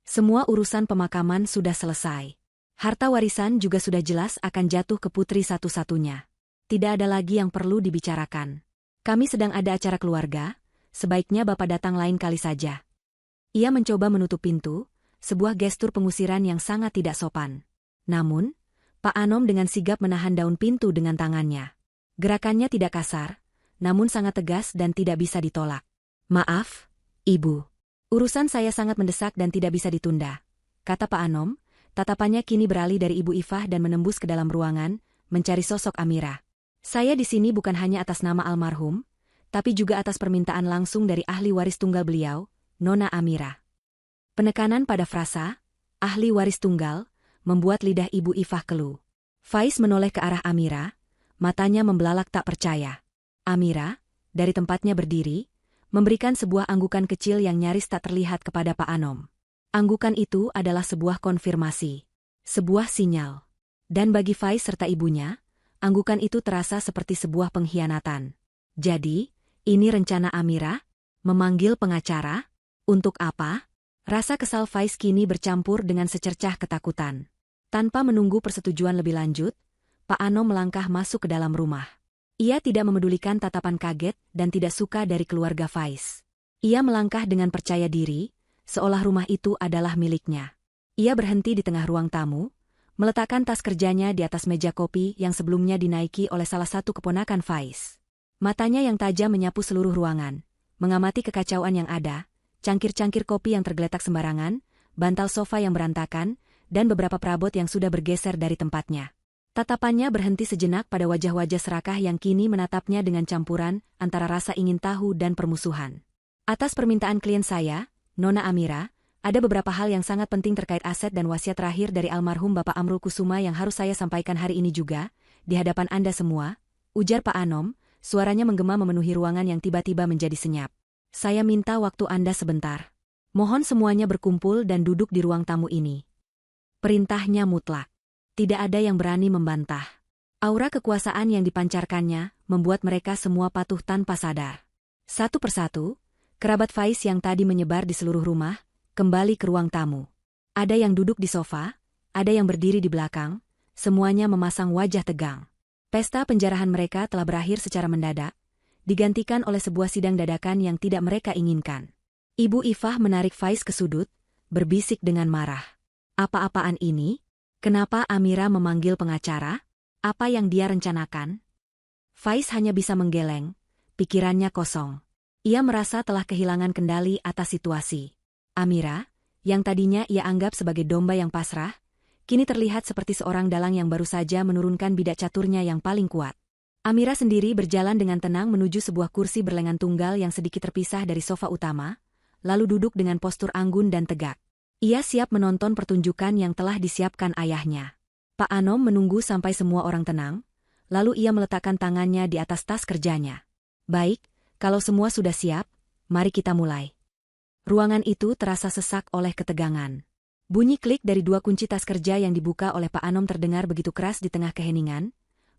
Speaker 1: "Semua urusan pemakaman sudah selesai. Harta warisan juga sudah jelas akan jatuh ke putri satu-satunya. Tidak ada lagi yang perlu dibicarakan. Kami sedang ada acara keluarga, sebaiknya Bapak datang lain kali saja." Ia mencoba menutup pintu, sebuah gestur pengusiran yang sangat tidak sopan. Namun, Pak Anom dengan sigap menahan daun pintu dengan tangannya. Gerakannya tidak kasar, namun sangat tegas dan tidak bisa ditolak. "Maaf, Ibu. Urusan saya sangat mendesak dan tidak bisa ditunda," kata Pak Anom. Tatapannya kini beralih dari Ibu Ifah dan menembus ke dalam ruangan, mencari sosok Amira. "Saya di sini bukan hanya atas nama almarhum, tapi juga atas permintaan langsung dari ahli waris tunggal beliau, Nona Amira." Penekanan pada frasa, ahli waris tunggal, membuat lidah Ibu Ifah keluh. Faiz menoleh ke arah Amira, matanya membelalak tak percaya. Amira, dari tempatnya berdiri, memberikan sebuah anggukan kecil yang nyaris tak terlihat kepada Pak Anom. Anggukan itu adalah sebuah konfirmasi, sebuah sinyal. Dan bagi Faiz serta ibunya, anggukan itu terasa seperti sebuah pengkhianatan. Jadi, ini rencana Amira? Memanggil pengacara? Untuk apa? Rasa kesal Faiz kini bercampur dengan secercah ketakutan. Tanpa menunggu persetujuan lebih lanjut, Pak Anom melangkah masuk ke dalam rumah. Ia tidak memedulikan tatapan kaget dan tidak suka dari keluarga Faiz. Ia melangkah dengan percaya diri, seolah rumah itu adalah miliknya. Ia berhenti di tengah ruang tamu, meletakkan tas kerjanya di atas meja kopi yang sebelumnya dinaiki oleh salah satu keponakan Faiz. Matanya yang tajam menyapu seluruh ruangan, mengamati kekacauan yang ada, cangkir-cangkir kopi yang tergeletak sembarangan, bantal sofa yang berantakan, dan beberapa perabot yang sudah bergeser dari tempatnya. Tatapannya berhenti sejenak pada wajah-wajah serakah yang kini menatapnya dengan campuran antara rasa ingin tahu dan permusuhan. Atas permintaan klien saya, Nona Amira, ada beberapa hal yang sangat penting terkait aset dan wasiat terakhir dari almarhum Bapak Amrul Kusuma yang harus saya sampaikan hari ini juga, di hadapan Anda semua, ujar Pak Anom, suaranya menggema memenuhi ruangan yang tiba-tiba menjadi senyap. Saya minta waktu Anda sebentar. Mohon semuanya berkumpul dan duduk di ruang tamu ini. Perintahnya mutlak. Tidak ada yang berani membantah. Aura kekuasaan yang dipancarkannya membuat mereka semua patuh tanpa sadar. Satu persatu, kerabat Faiz yang tadi menyebar di seluruh rumah, kembali ke ruang tamu. Ada yang duduk di sofa, ada yang berdiri di belakang, semuanya memasang wajah tegang. Pesta penjarahan mereka telah berakhir secara mendadak, digantikan oleh sebuah sidang dadakan yang tidak mereka inginkan. Ibu Ifah menarik Faiz ke sudut, berbisik dengan marah. Apa-apaan ini? Kenapa Amira memanggil pengacara? Apa yang dia rencanakan? Faiz hanya bisa menggeleng, pikirannya kosong. Ia merasa telah kehilangan kendali atas situasi. Amira, yang tadinya ia anggap sebagai domba yang pasrah, kini terlihat seperti seorang dalang yang baru saja menurunkan bidak caturnya yang paling kuat. Amira sendiri berjalan dengan tenang menuju sebuah kursi berlengan tunggal yang sedikit terpisah dari sofa utama, lalu duduk dengan postur anggun dan tegak. Ia siap menonton pertunjukan yang telah disiapkan ayahnya. Pak Anom menunggu sampai semua orang tenang, lalu ia meletakkan tangannya di atas tas kerjanya. Baik, kalau semua sudah siap, mari kita mulai. Ruangan itu terasa sesak oleh ketegangan. Bunyi klik dari dua kunci tas kerja yang dibuka oleh Pak Anom terdengar begitu keras di tengah keheningan,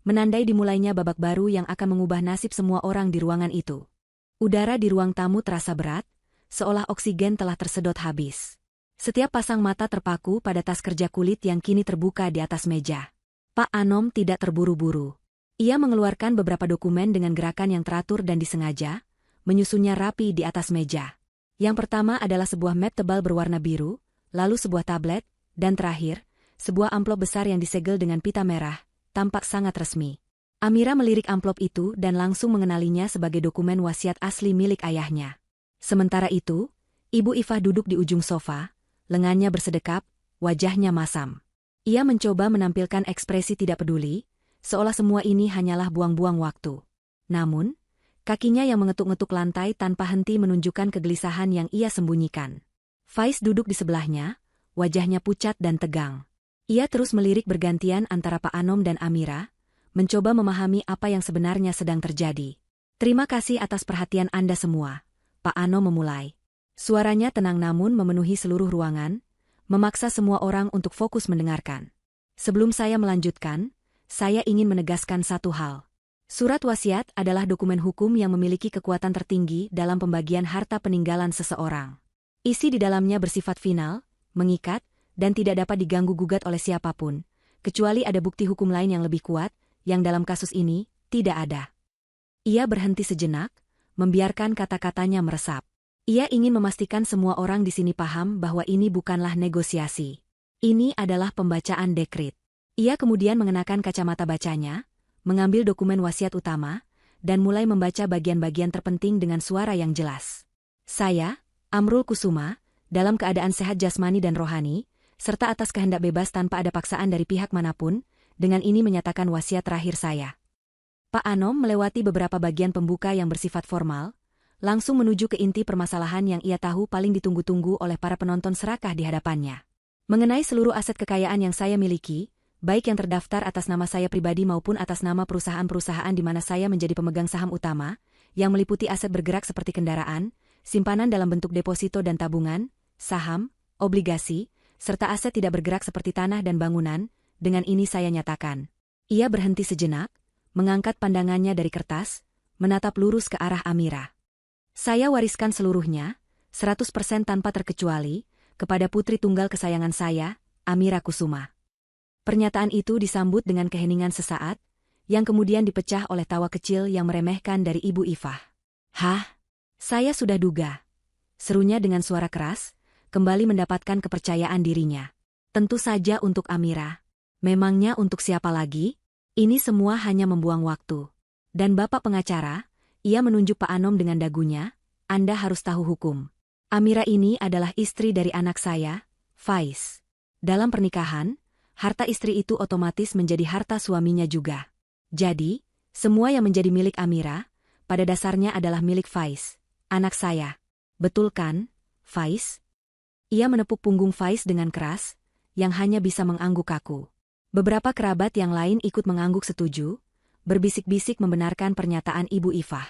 Speaker 1: menandai dimulainya babak baru yang akan mengubah nasib semua orang di ruangan itu. Udara di ruang tamu terasa berat, seolah oksigen telah tersedot habis. Setiap pasang mata terpaku pada tas kerja kulit yang kini terbuka di atas meja. Pak Anom tidak terburu-buru. Ia mengeluarkan beberapa dokumen dengan gerakan yang teratur dan disengaja, menyusunnya rapi di atas meja. Yang pertama adalah sebuah map tebal berwarna biru, lalu sebuah tablet, dan terakhir, sebuah amplop besar yang disegel dengan pita merah, tampak sangat resmi. Amira melirik amplop itu dan langsung mengenalinya sebagai dokumen wasiat asli milik ayahnya. Sementara itu, Ibu Ifah duduk di ujung sofa, lengannya bersedekap, wajahnya masam. Ia mencoba menampilkan ekspresi tidak peduli, seolah semua ini hanyalah buang-buang waktu. Namun, kakinya yang mengetuk-ngetuk lantai tanpa henti menunjukkan kegelisahan yang ia sembunyikan. Faiz duduk di sebelahnya, wajahnya pucat dan tegang. Ia terus melirik bergantian antara Pak Anom dan Amira, mencoba memahami apa yang sebenarnya sedang terjadi. Terima kasih atas perhatian Anda semua, Pak Anom memulai. Suaranya tenang namun memenuhi seluruh ruangan, memaksa semua orang untuk fokus mendengarkan. Sebelum saya melanjutkan, saya ingin menegaskan satu hal. Surat wasiat adalah dokumen hukum yang memiliki kekuatan tertinggi dalam pembagian harta peninggalan seseorang. Isi di dalamnya bersifat final, mengikat, dan tidak dapat diganggu-gugat oleh siapapun, kecuali ada bukti hukum lain yang lebih kuat, yang dalam kasus ini, tidak ada. Ia berhenti sejenak, membiarkan kata-katanya meresap. Ia ingin memastikan semua orang di sini paham bahwa ini bukanlah negosiasi. Ini adalah pembacaan dekret. Ia kemudian mengenakan kacamata bacanya, mengambil dokumen wasiat utama, dan mulai membaca bagian-bagian terpenting dengan suara yang jelas. Saya, Amrul Kusuma, dalam keadaan sehat jasmani dan rohani, serta atas kehendak bebas tanpa ada paksaan dari pihak manapun, dengan ini menyatakan wasiat terakhir saya. Pak Anom melewati beberapa bagian pembuka yang bersifat formal, langsung menuju ke inti permasalahan yang ia tahu paling ditunggu-tunggu oleh para penonton serakah di hadapannya. Mengenai seluruh aset kekayaan yang saya miliki, baik yang terdaftar atas nama saya pribadi maupun atas nama perusahaan-perusahaan di mana saya menjadi pemegang saham utama, yang meliputi aset bergerak seperti kendaraan, simpanan dalam bentuk deposito dan tabungan, saham, obligasi, serta aset tidak bergerak seperti tanah dan bangunan, dengan ini saya nyatakan. Ia berhenti sejenak, mengangkat pandangannya dari kertas, menatap lurus ke arah Amira. Saya wariskan seluruhnya, 100% tanpa terkecuali, kepada putri tunggal kesayangan saya, Amira Kusuma. Pernyataan itu disambut dengan keheningan sesaat, yang kemudian dipecah oleh tawa kecil yang meremehkan dari Ibu Ifah. Hah? Saya sudah duga. Serunya dengan suara keras, kembali mendapatkan kepercayaan dirinya. Tentu saja untuk Amira. Memangnya untuk siapa lagi? Ini semua hanya membuang waktu. Dan Bapak pengacara, ia menunjuk Pak Anom dengan dagunya, Anda harus tahu hukum. Amira ini adalah istri dari anak saya, Faiz. Dalam pernikahan, harta istri itu otomatis menjadi harta suaminya juga. Jadi, semua yang menjadi milik Amira, pada dasarnya adalah milik Faiz, anak saya. Betul kan, Faiz? Ia menepuk punggung Faiz dengan keras, yang hanya bisa mengangguk kaku. Beberapa kerabat yang lain ikut mengangguk setuju, berbisik-bisik membenarkan pernyataan Ibu Ifah.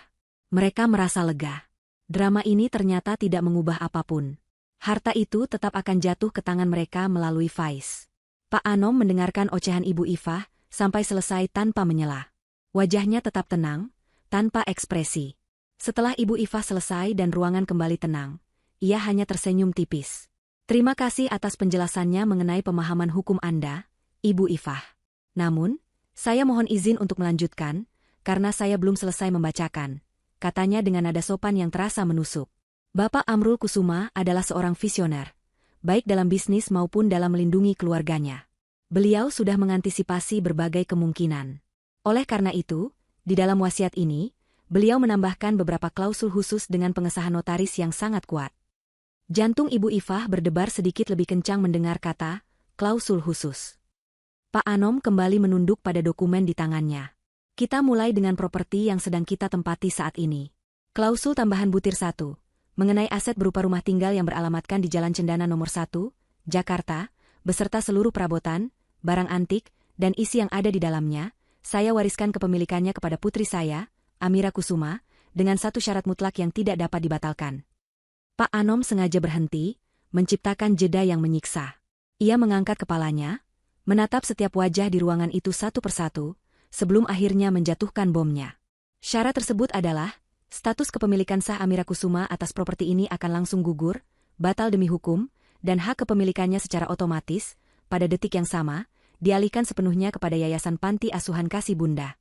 Speaker 1: Mereka merasa lega. Drama ini ternyata tidak mengubah apapun. Harta itu tetap akan jatuh ke tangan mereka melalui Faiz. Pak Anom mendengarkan ocehan Ibu Ifah sampai selesai tanpa menyela. Wajahnya tetap tenang, tanpa ekspresi. Setelah Ibu Ifah selesai dan ruangan kembali tenang, ia hanya tersenyum tipis. Terima kasih atas penjelasannya mengenai pemahaman hukum Anda, Ibu Ifah. Namun, saya mohon izin untuk melanjutkan, karena saya belum selesai membacakan, katanya dengan nada sopan yang terasa menusuk. Bapak Amrul Kusuma adalah seorang visioner, baik dalam bisnis maupun dalam melindungi keluarganya. Beliau sudah mengantisipasi berbagai kemungkinan. Oleh karena itu, di dalam wasiat ini, beliau menambahkan beberapa klausul khusus dengan pengesahan notaris yang sangat kuat. Jantung Ibu Ifah berdebar sedikit lebih kencang mendengar kata, klausul khusus. Pak Anom kembali menunduk pada dokumen di tangannya. Kita mulai dengan properti yang sedang kita tempati saat ini. Klausul tambahan butir 1, mengenai aset berupa rumah tinggal yang beralamatkan di Jalan Cendana nomor 1, Jakarta, beserta seluruh perabotan, barang antik, dan isi yang ada di dalamnya, saya wariskan kepemilikannya kepada putri saya, Amira Kusuma, dengan satu syarat mutlak yang tidak dapat dibatalkan. Pak Anom sengaja berhenti, menciptakan jeda yang menyiksa. Ia mengangkat kepalanya, menatap setiap wajah di ruangan itu satu persatu, sebelum akhirnya menjatuhkan bomnya. Syarat tersebut adalah, status kepemilikan sah Amira Kusuma atas properti ini akan langsung gugur, batal demi hukum, dan hak kepemilikannya secara otomatis, pada detik yang sama, dialihkan sepenuhnya kepada Yayasan Panti Asuhan Kasih Bunda.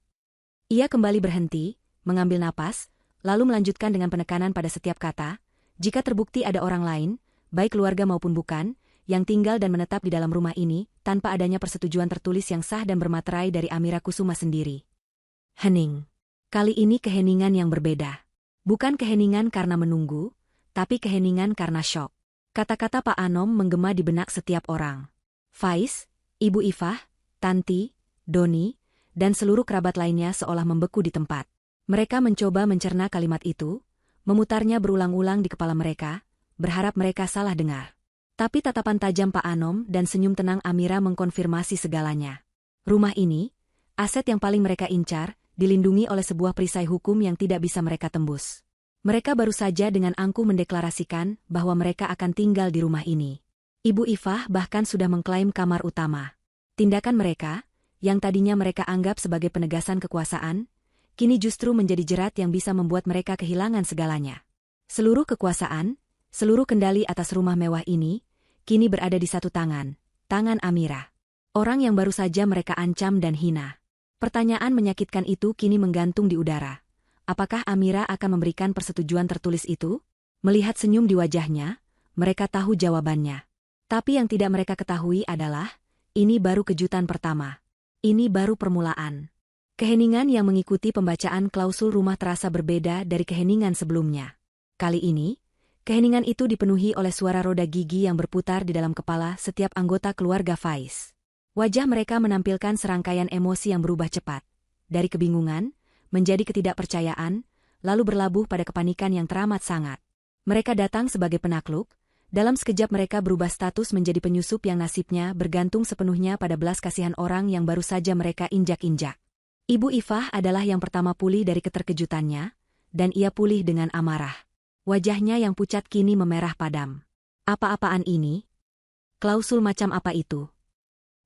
Speaker 1: Ia kembali berhenti, mengambil napas, lalu melanjutkan dengan penekanan pada setiap kata, jika terbukti ada orang lain, baik keluarga maupun bukan, yang tinggal dan menetap di dalam rumah ini, tanpa adanya persetujuan tertulis yang sah dan bermaterai dari Amira Kusuma sendiri. Hening. Kali ini keheningan yang berbeda. Bukan keheningan karena menunggu, tapi keheningan karena syok. Kata-kata Pak Anom menggema di benak setiap orang. Faiz, Ibu Ifah, Tanti, Doni, dan seluruh kerabat lainnya seolah membeku di tempat. Mereka mencoba mencerna kalimat itu, memutarnya berulang-ulang di kepala mereka, berharap mereka salah dengar. Tapi tatapan tajam Pak Anom dan senyum tenang Amira mengkonfirmasi segalanya. Rumah ini, aset yang paling mereka incar, dilindungi oleh sebuah perisai hukum yang tidak bisa mereka tembus. Mereka baru saja dengan angkuh mendeklarasikan bahwa mereka akan tinggal di rumah ini. Ibu Ifah bahkan sudah mengklaim kamar utama. Tindakan mereka, yang tadinya mereka anggap sebagai penegasan kekuasaan, kini justru menjadi jerat yang bisa membuat mereka kehilangan segalanya. Seluruh kekuasaan, seluruh kendali atas rumah mewah ini, kini berada di satu tangan, tangan Amira. Orang yang baru saja mereka ancam dan hina. Pertanyaan menyakitkan itu kini menggantung di udara. Apakah Amira akan memberikan persetujuan tertulis itu? Melihat senyum di wajahnya, mereka tahu jawabannya. Tapi yang tidak mereka ketahui adalah, ini baru kejutan pertama. Ini baru permulaan. Keheningan yang mengikuti pembacaan klausul rumah terasa berbeda dari keheningan sebelumnya. Kali ini, keheningan itu dipenuhi oleh suara roda gigi yang berputar di dalam kepala setiap anggota keluarga Faiz. Wajah mereka menampilkan serangkaian emosi yang berubah cepat. Dari kebingungan, menjadi ketidakpercayaan, lalu berlabuh pada kepanikan yang teramat sangat. Mereka datang sebagai penakluk, dalam sekejap mereka berubah status menjadi penyusup yang nasibnya bergantung sepenuhnya pada belas kasihan orang yang baru saja mereka injak-injak. Ibu Ifah adalah yang pertama pulih dari keterkejutannya, dan ia pulih dengan amarah. Wajahnya yang pucat kini memerah padam. Apa-apaan ini? Klausul macam apa itu?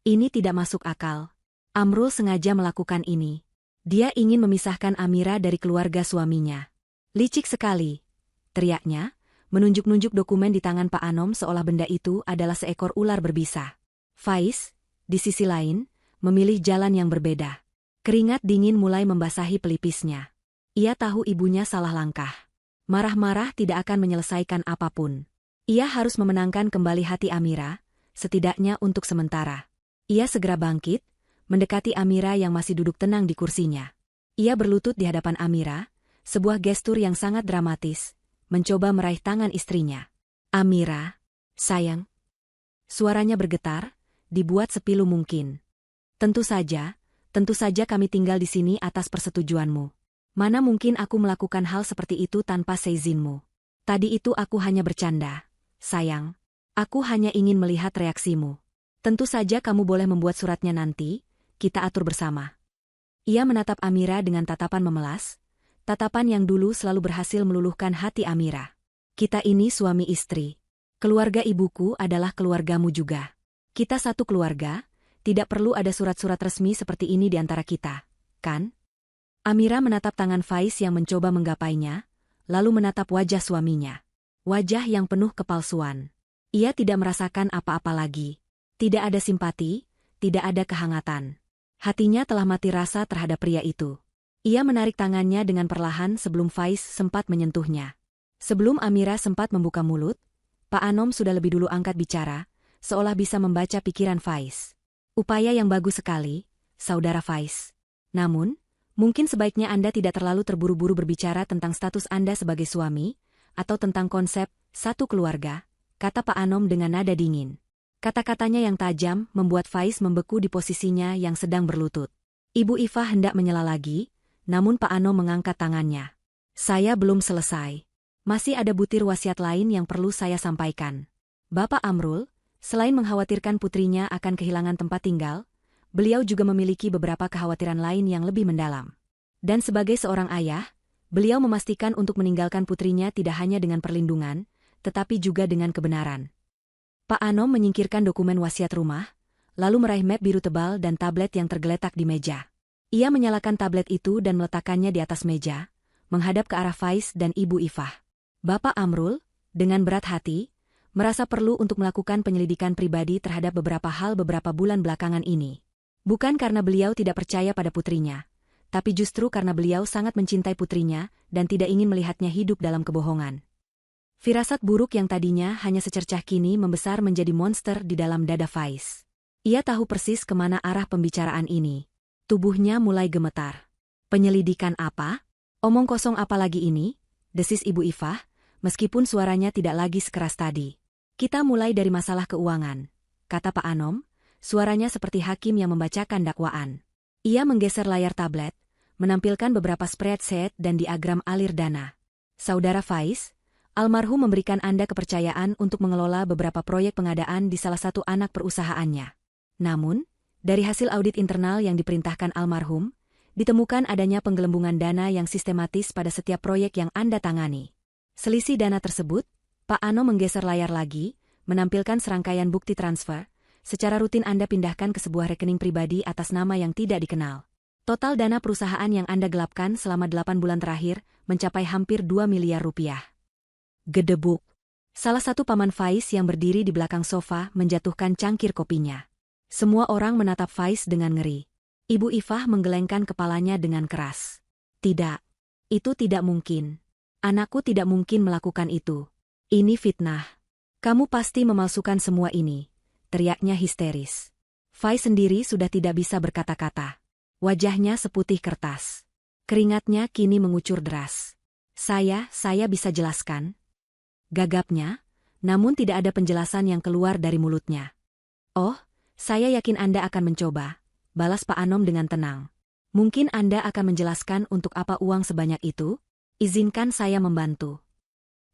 Speaker 1: Ini tidak masuk akal. Amrul sengaja melakukan ini. Dia ingin memisahkan Amira dari keluarga suaminya. Licik sekali, teriaknya, menunjuk-nunjuk dokumen di tangan Pak Anom seolah benda itu adalah seekor ular berbisa. Faiz, di sisi lain, memilih jalan yang berbeda. Keringat dingin mulai membasahi pelipisnya. Ia tahu ibunya salah langkah. Marah-marah tidak akan menyelesaikan apapun. Ia harus memenangkan kembali hati Amira, setidaknya untuk sementara. Ia segera bangkit, mendekati Amira yang masih duduk tenang di kursinya. Ia berlutut di hadapan Amira, sebuah gestur yang sangat dramatis, mencoba meraih tangan istrinya. Amira, sayang. Suaranya bergetar, dibuat sepilu mungkin. Tentu saja kami tinggal di sini atas persetujuanmu. Mana mungkin aku melakukan hal seperti itu tanpa seizinmu. Tadi itu aku hanya bercanda. Sayang, aku hanya ingin melihat reaksimu. Tentu saja kamu boleh membuat suratnya nanti, kita atur bersama. Ia menatap Amira dengan tatapan memelas, tatapan yang dulu selalu berhasil meluluhkan hati Amira. Kita ini suami istri. Keluarga ibuku adalah keluargamu juga. Kita satu keluarga, tidak perlu ada surat-surat resmi seperti ini di antara kita, kan? Amira menatap tangan Faiz yang mencoba menggapainya, lalu menatap wajah suaminya. Wajah yang penuh kepalsuan. Ia tidak merasakan apa-apa lagi. Tidak ada simpati, tidak ada kehangatan. Hatinya telah mati rasa terhadap pria itu. Ia menarik tangannya dengan perlahan sebelum Faiz sempat menyentuhnya. Sebelum Amira sempat membuka mulut, Pak Anom sudah lebih dulu angkat bicara, seolah bisa membaca pikiran Faiz. Upaya yang bagus sekali, Saudara Faiz. Namun, mungkin sebaiknya Anda tidak terlalu terburu-buru berbicara tentang status Anda sebagai suami, atau tentang konsep satu keluarga, kata Pak Anom dengan nada dingin. Kata-katanya yang tajam membuat Faiz membeku di posisinya yang sedang berlutut. Ibu Ifah hendak menyela lagi, namun Pak Anom mengangkat tangannya. Saya belum selesai. Masih ada butir wasiat lain yang perlu saya sampaikan. Bapak Amrul, selain mengkhawatirkan putrinya akan kehilangan tempat tinggal, beliau juga memiliki beberapa kekhawatiran lain yang lebih mendalam. Dan sebagai seorang ayah, beliau memastikan untuk meninggalkan putrinya tidak hanya dengan perlindungan, tetapi juga dengan kebenaran. Pak Anom menyingkirkan dokumen wasiat rumah, lalu meraih map biru tebal dan tablet yang tergeletak di meja. Ia menyalakan tablet itu dan meletakkannya di atas meja, menghadap ke arah Faiz dan Ibu Ifah. Bapak Amrul, dengan berat hati, merasa perlu untuk melakukan penyelidikan pribadi terhadap beberapa hal beberapa bulan belakangan ini. Bukan karena beliau tidak percaya pada putrinya, tapi justru karena beliau sangat mencintai putrinya dan tidak ingin melihatnya hidup dalam kebohongan. Firasat buruk yang tadinya hanya secercah kini membesar menjadi monster di dalam dada Faiz. Ia tahu persis kemana arah pembicaraan ini. Tubuhnya mulai gemetar. Penyelidikan apa? Omong kosong apa lagi ini? Desis Ibu Ifah, meskipun suaranya tidak lagi sekeras tadi. Kita mulai dari masalah keuangan, kata Pak Anom, suaranya seperti hakim yang membacakan dakwaan. Ia menggeser layar tablet, menampilkan beberapa spreadsheet dan diagram alir dana. Saudara Faiz, almarhum memberikan Anda kepercayaan untuk mengelola beberapa proyek pengadaan di salah satu anak perusahaannya. Namun, dari hasil audit internal yang diperintahkan almarhum, ditemukan adanya penggelembungan dana yang sistematis pada setiap proyek yang Anda tangani. Selisih dana tersebut, Pak Ano menggeser layar lagi, menampilkan serangkaian bukti transfer, secara rutin Anda pindahkan ke sebuah rekening pribadi atas nama yang tidak dikenal. Total dana perusahaan yang Anda gelapkan selama 8 bulan terakhir mencapai hampir 2 miliar rupiah. Gedebuk. Salah satu paman Faiz yang berdiri di belakang sofa menjatuhkan cangkir kopinya. Semua orang menatap Faiz dengan ngeri. Ibu Ifah menggelengkan kepalanya dengan keras. Tidak. Itu tidak mungkin. Anakku tidak mungkin melakukan itu. Ini fitnah. Kamu pasti memalsukan semua ini, teriaknya histeris. Faiz sendiri sudah tidak bisa berkata-kata. Wajahnya seputih kertas. Keringatnya kini mengucur deras. Saya bisa jelaskan. Gagapnya, namun tidak ada penjelasan yang keluar dari mulutnya. Oh, saya yakin Anda akan mencoba, balas Pak Anom dengan tenang. Mungkin Anda akan menjelaskan untuk apa uang sebanyak itu? Izinkan saya membantu.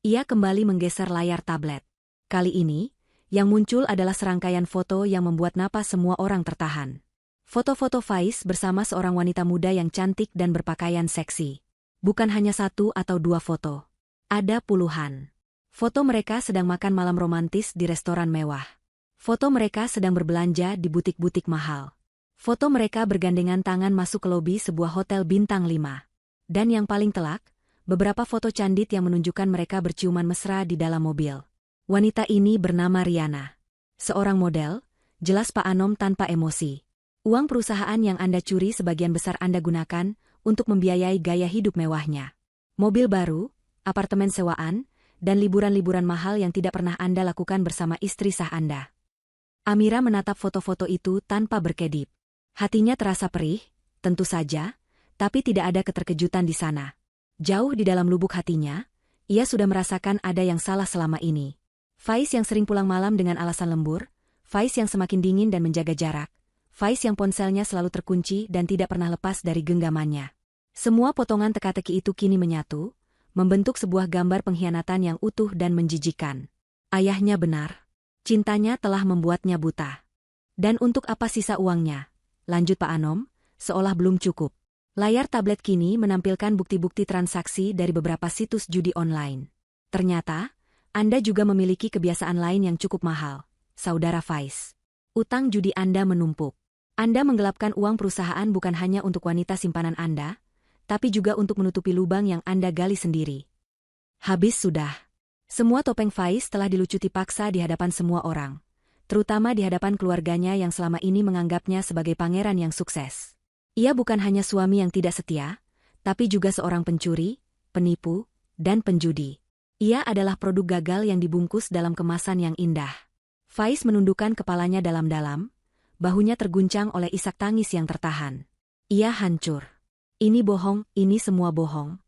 Speaker 1: Ia kembali menggeser layar tablet. Kali ini, yang muncul adalah serangkaian foto yang membuat napas semua orang tertahan. Foto-foto Faiz bersama seorang wanita muda yang cantik dan berpakaian seksi. Bukan hanya 1 atau 2 foto. Ada puluhan. Foto mereka sedang makan malam romantis di restoran mewah. Foto mereka sedang berbelanja di butik-butik mahal. Foto mereka bergandengan tangan masuk ke lobi sebuah hotel bintang 5. Dan yang paling telak, beberapa foto candid yang menunjukkan mereka berciuman mesra di dalam mobil. Wanita ini bernama Riana. Seorang model, jelas Pak Anom tanpa emosi. Uang perusahaan yang Anda curi sebagian besar Anda gunakan untuk membiayai gaya hidup mewahnya. Mobil baru, apartemen sewaan, dan liburan-liburan mahal yang tidak pernah Anda lakukan bersama istri sah Anda. Amira menatap foto-foto itu tanpa berkedip. Hatinya terasa perih, tentu saja, tapi tidak ada keterkejutan di sana. Jauh di dalam lubuk hatinya, ia sudah merasakan ada yang salah selama ini. Faiz yang sering pulang malam dengan alasan lembur, Faiz yang semakin dingin dan menjaga jarak, Faiz yang ponselnya selalu terkunci dan tidak pernah lepas dari genggamannya. Semua potongan teka-teki itu kini menyatu, membentuk sebuah gambar pengkhianatan yang utuh dan menjijikan. Ayahnya benar. Cintanya telah membuatnya buta. Dan untuk apa sisa uangnya? Lanjut Pak Anom, seolah belum cukup. Layar tablet kini menampilkan bukti-bukti transaksi dari beberapa situs judi online. Ternyata, Anda juga memiliki kebiasaan lain yang cukup mahal, Saudara Faiz. Utang judi Anda menumpuk. Anda menggelapkan uang perusahaan bukan hanya untuk wanita simpanan Anda, tapi juga untuk menutupi lubang yang Anda gali sendiri. Habis sudah. Semua topeng Faiz telah dilucuti paksa di hadapan semua orang, terutama di hadapan keluarganya yang selama ini menganggapnya sebagai pangeran yang sukses. Ia bukan hanya suami yang tidak setia, tapi juga seorang pencuri, penipu, dan penjudi. Ia adalah produk gagal yang dibungkus dalam kemasan yang indah. Faiz menundukkan kepalanya dalam-dalam, bahunya terguncang oleh isak tangis yang tertahan. Ia hancur. Ini bohong, ini semua bohong.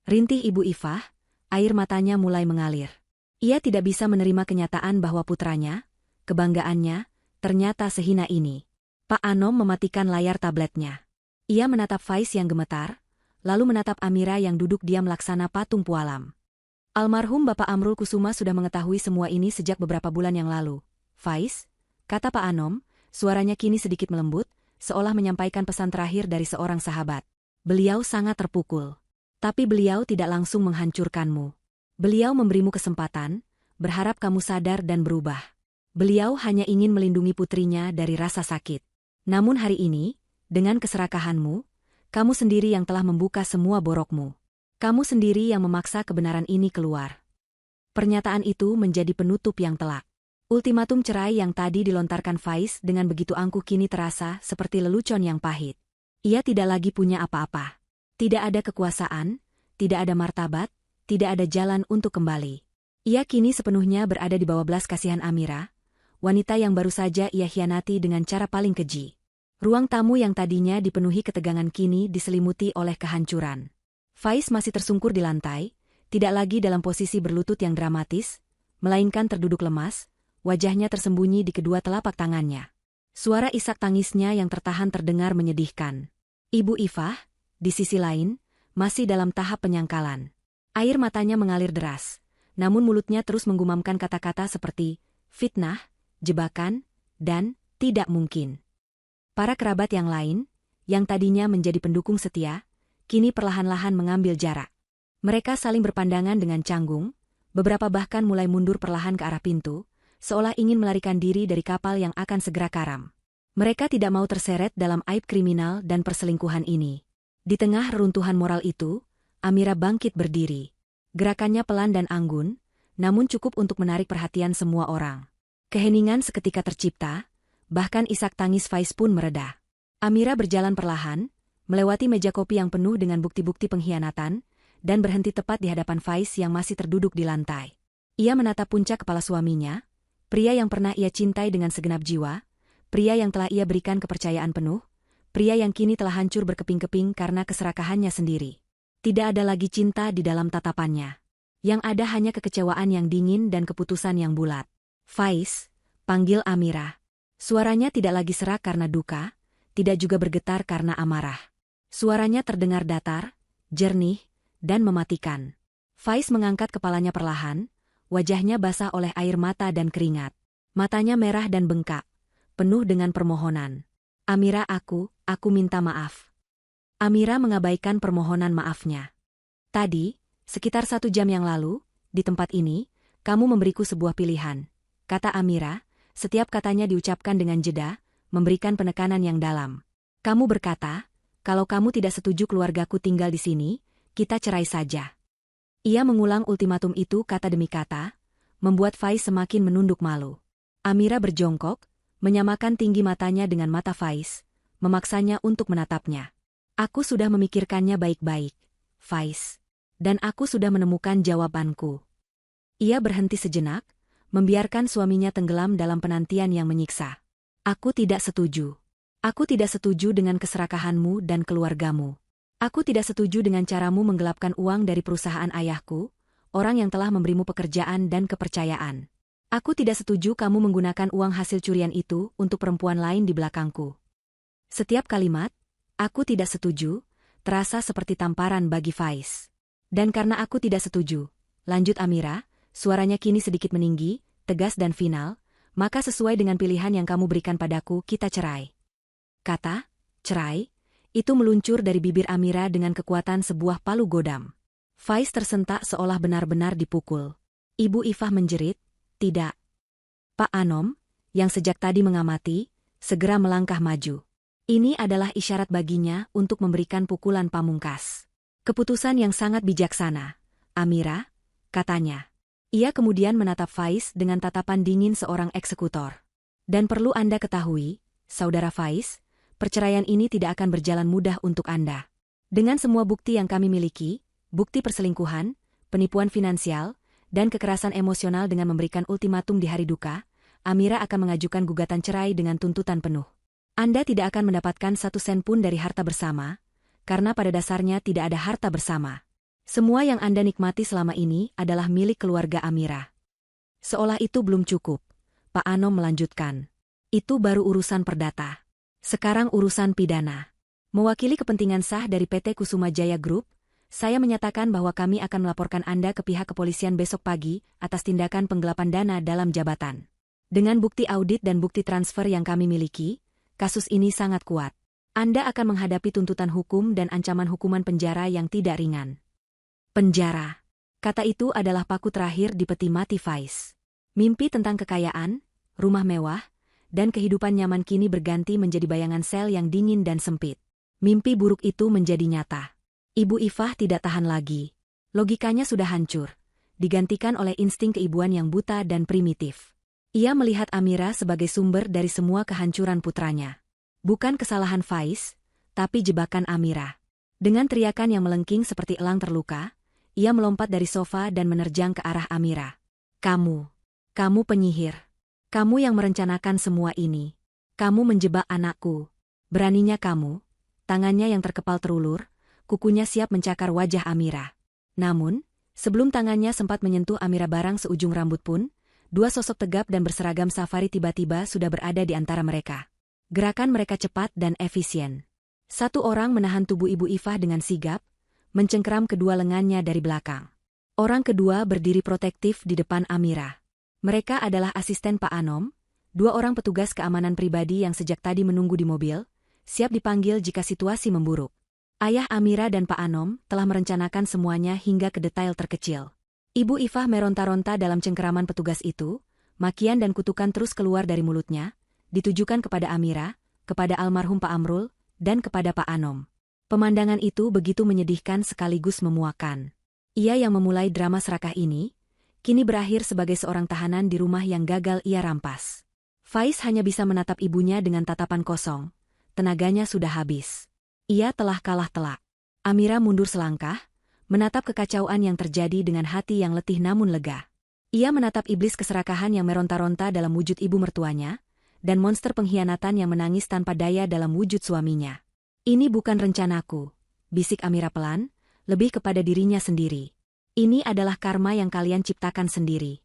Speaker 1: Rintih Ibu Ifah. Air matanya mulai mengalir. Ia tidak bisa menerima kenyataan bahwa putranya, kebanggaannya, ternyata sehina ini. Pak Anom mematikan layar tabletnya. Ia menatap Faiz yang gemetar, lalu menatap Amira yang duduk diam laksana patung pualam. Almarhum Bapak Amrul Kusuma sudah mengetahui semua ini sejak beberapa bulan yang lalu. Faiz, kata Pak Anom, suaranya kini sedikit melembut, seolah menyampaikan pesan terakhir dari seorang sahabat. Beliau sangat terpukul. Tapi beliau tidak langsung menghancurkanmu. Beliau memberimu kesempatan, berharap kamu sadar dan berubah. Beliau hanya ingin melindungi putrinya dari rasa sakit. Namun hari ini, dengan keserakahanmu, kamu sendiri yang telah membuka semua borokmu. Kamu sendiri yang memaksa kebenaran ini keluar. Pernyataan itu menjadi penutup yang telak. Ultimatum cerai yang tadi dilontarkan Faiz dengan begitu angkuh kini terasa seperti lelucon yang pahit. Ia tidak lagi punya apa-apa. Tidak ada kekuasaan, tidak ada martabat, tidak ada jalan untuk kembali. Ia kini sepenuhnya berada di bawah belas kasihan Amira, wanita yang baru saja ia khianati dengan cara paling keji. Ruang tamu yang tadinya dipenuhi ketegangan kini diselimuti oleh kehancuran. Faiz masih tersungkur di lantai, tidak lagi dalam posisi berlutut yang dramatis, melainkan terduduk lemas, wajahnya tersembunyi di kedua telapak tangannya. Suara isak tangisnya yang tertahan terdengar menyedihkan. Ibu Ifah, di sisi lain, masih dalam tahap penyangkalan. Air matanya mengalir deras, namun mulutnya terus menggumamkan kata-kata seperti fitnah, jebakan, dan tidak mungkin. Para kerabat yang lain, yang tadinya menjadi pendukung setia, kini perlahan-lahan mengambil jarak. Mereka saling berpandangan dengan canggung, beberapa bahkan mulai mundur perlahan ke arah pintu, seolah ingin melarikan diri dari kapal yang akan segera karam. Mereka tidak mau terseret dalam aib kriminal dan perselingkuhan ini. Di tengah reruntuhan moral itu, Amira bangkit berdiri. Gerakannya pelan dan anggun, namun cukup untuk menarik perhatian semua orang. Keheningan seketika tercipta, bahkan isak tangis Faiz pun mereda. Amira berjalan perlahan, melewati meja kopi yang penuh dengan bukti-bukti pengkhianatan, dan berhenti tepat di hadapan Faiz yang masih terduduk di lantai. Ia menatap puncak kepala suaminya, pria yang pernah ia cintai dengan segenap jiwa, pria yang telah ia berikan kepercayaan penuh, pria yang kini telah hancur berkeping-keping karena keserakahannya sendiri. Tidak ada lagi cinta di dalam tatapannya. Yang ada hanya kekecewaan yang dingin dan keputusan yang bulat. Faiz, panggil Amira. Suaranya tidak lagi serak karena duka, tidak juga bergetar karena amarah. Suaranya terdengar datar, jernih, dan mematikan. Faiz mengangkat kepalanya perlahan, wajahnya basah oleh air mata dan keringat. Matanya merah dan bengkak, penuh dengan permohonan. Amira, aku minta maaf. Amira mengabaikan permohonan maafnya. Tadi, sekitar 1 jam yang lalu, di tempat ini, kamu memberiku sebuah pilihan, kata Amira, setiap katanya diucapkan dengan jeda, memberikan penekanan yang dalam. Kamu berkata, kalau kamu tidak setuju keluargaku tinggal di sini, kita cerai saja. Ia mengulang ultimatum itu kata demi kata, membuat Faiz semakin menunduk malu. Amira berjongkok, menyamakan tinggi matanya dengan mata Faiz, memaksanya untuk menatapnya. Aku sudah memikirkannya baik-baik, Faiz. Dan aku sudah menemukan jawabanku. Ia berhenti sejenak, membiarkan suaminya tenggelam dalam penantian yang menyiksa. Aku tidak setuju. Aku tidak setuju dengan keserakahanmu dan keluargamu. Aku tidak setuju dengan caramu menggelapkan uang dari perusahaan ayahku, orang yang telah memberimu pekerjaan dan kepercayaan. Aku tidak setuju kamu menggunakan uang hasil curian itu untuk perempuan lain di belakangku. Setiap kalimat, aku tidak setuju, terasa seperti tamparan bagi Faiz. Dan karena aku tidak setuju, lanjut Amira, suaranya kini sedikit meninggi, tegas dan final, maka sesuai dengan pilihan yang kamu berikan padaku, kita cerai. Kata, cerai, itu meluncur dari bibir Amira dengan kekuatan sebuah palu godam. Faiz tersentak seolah benar-benar dipukul. Ibu Ifah menjerit, tidak. Pak Anom, yang sejak tadi mengamati, segera melangkah maju. Ini adalah isyarat baginya untuk memberikan pukulan pamungkas. Keputusan yang sangat bijaksana, Amira, katanya. Ia kemudian menatap Faiz dengan tatapan dingin seorang eksekutor. Dan perlu Anda ketahui, Saudara Faiz, perceraian ini tidak akan berjalan mudah untuk Anda. Dengan semua bukti yang kami miliki, bukti perselingkuhan, penipuan finansial, dan kekerasan emosional dengan memberikan ultimatum di hari duka, Amira akan mengajukan gugatan cerai dengan tuntutan penuh. Anda tidak akan mendapatkan 1 sen pun dari harta bersama, karena pada dasarnya tidak ada harta bersama. Semua yang Anda nikmati selama ini adalah milik keluarga Amira. Seolah itu belum cukup, Pak Anom melanjutkan. Itu baru urusan perdata. Sekarang urusan pidana. Mewakili kepentingan sah dari PT Kusuma Jaya Group, saya menyatakan bahwa kami akan melaporkan Anda ke pihak kepolisian besok pagi atas tindakan penggelapan dana dalam jabatan. Dengan bukti audit dan bukti transfer yang kami miliki, kasus ini sangat kuat. Anda akan menghadapi tuntutan hukum dan ancaman hukuman penjara yang tidak ringan. Penjara. Kata itu adalah paku terakhir di peti mati Faiz. Mimpi tentang kekayaan, rumah mewah, dan kehidupan nyaman kini berganti menjadi bayangan sel yang dingin dan sempit. Mimpi buruk itu menjadi nyata. Ibu Ifah tidak tahan lagi. Logikanya sudah hancur, digantikan oleh insting keibuan yang buta dan primitif. Ia melihat Amira sebagai sumber dari semua kehancuran putranya. Bukan kesalahan Faiz, tapi jebakan Amira. Dengan teriakan yang melengking seperti elang terluka, ia melompat dari sofa dan menerjang ke arah Amira. Kamu penyihir. Kamu yang merencanakan semua ini. Kamu menjebak anakku. Beraninya kamu. Tangannya yang terkepal terulur, kukunya siap mencakar wajah Amira. Namun, sebelum tangannya sempat menyentuh Amira barang seujung rambut pun, 2 sosok tegap dan berseragam safari tiba-tiba sudah berada di antara mereka. Gerakan mereka cepat dan efisien. Satu orang menahan tubuh Ibu Ifah dengan sigap, mencengkeram kedua lengannya dari belakang. Orang kedua berdiri protektif di depan Amira. Mereka adalah asisten Pak Anom, 2 orang petugas keamanan pribadi yang sejak tadi menunggu di mobil, siap dipanggil jika situasi memburuk. Ayah Amira dan Pak Anom telah merencanakan semuanya hingga ke detail terkecil. Ibu Ifah meronta-ronta dalam cengkeraman petugas itu, makian dan kutukan terus keluar dari mulutnya, ditujukan kepada Amira, kepada almarhum Pak Amrul, dan kepada Pak Anom. Pemandangan itu begitu menyedihkan sekaligus memuakkan. Ia yang memulai drama serakah ini, kini berakhir sebagai seorang tahanan di rumah yang gagal ia rampas. Faiz hanya bisa menatap ibunya dengan tatapan kosong. Tenaganya sudah habis. Ia telah kalah telak. Amira mundur selangkah, menatap kekacauan yang terjadi dengan hati yang letih namun lega. Ia menatap iblis keserakahan yang meronta-ronta dalam wujud ibu mertuanya, dan monster pengkhianatan yang menangis tanpa daya dalam wujud suaminya. Ini bukan rencanaku, bisik Amira pelan, lebih kepada dirinya sendiri. Ini adalah karma yang kalian ciptakan sendiri.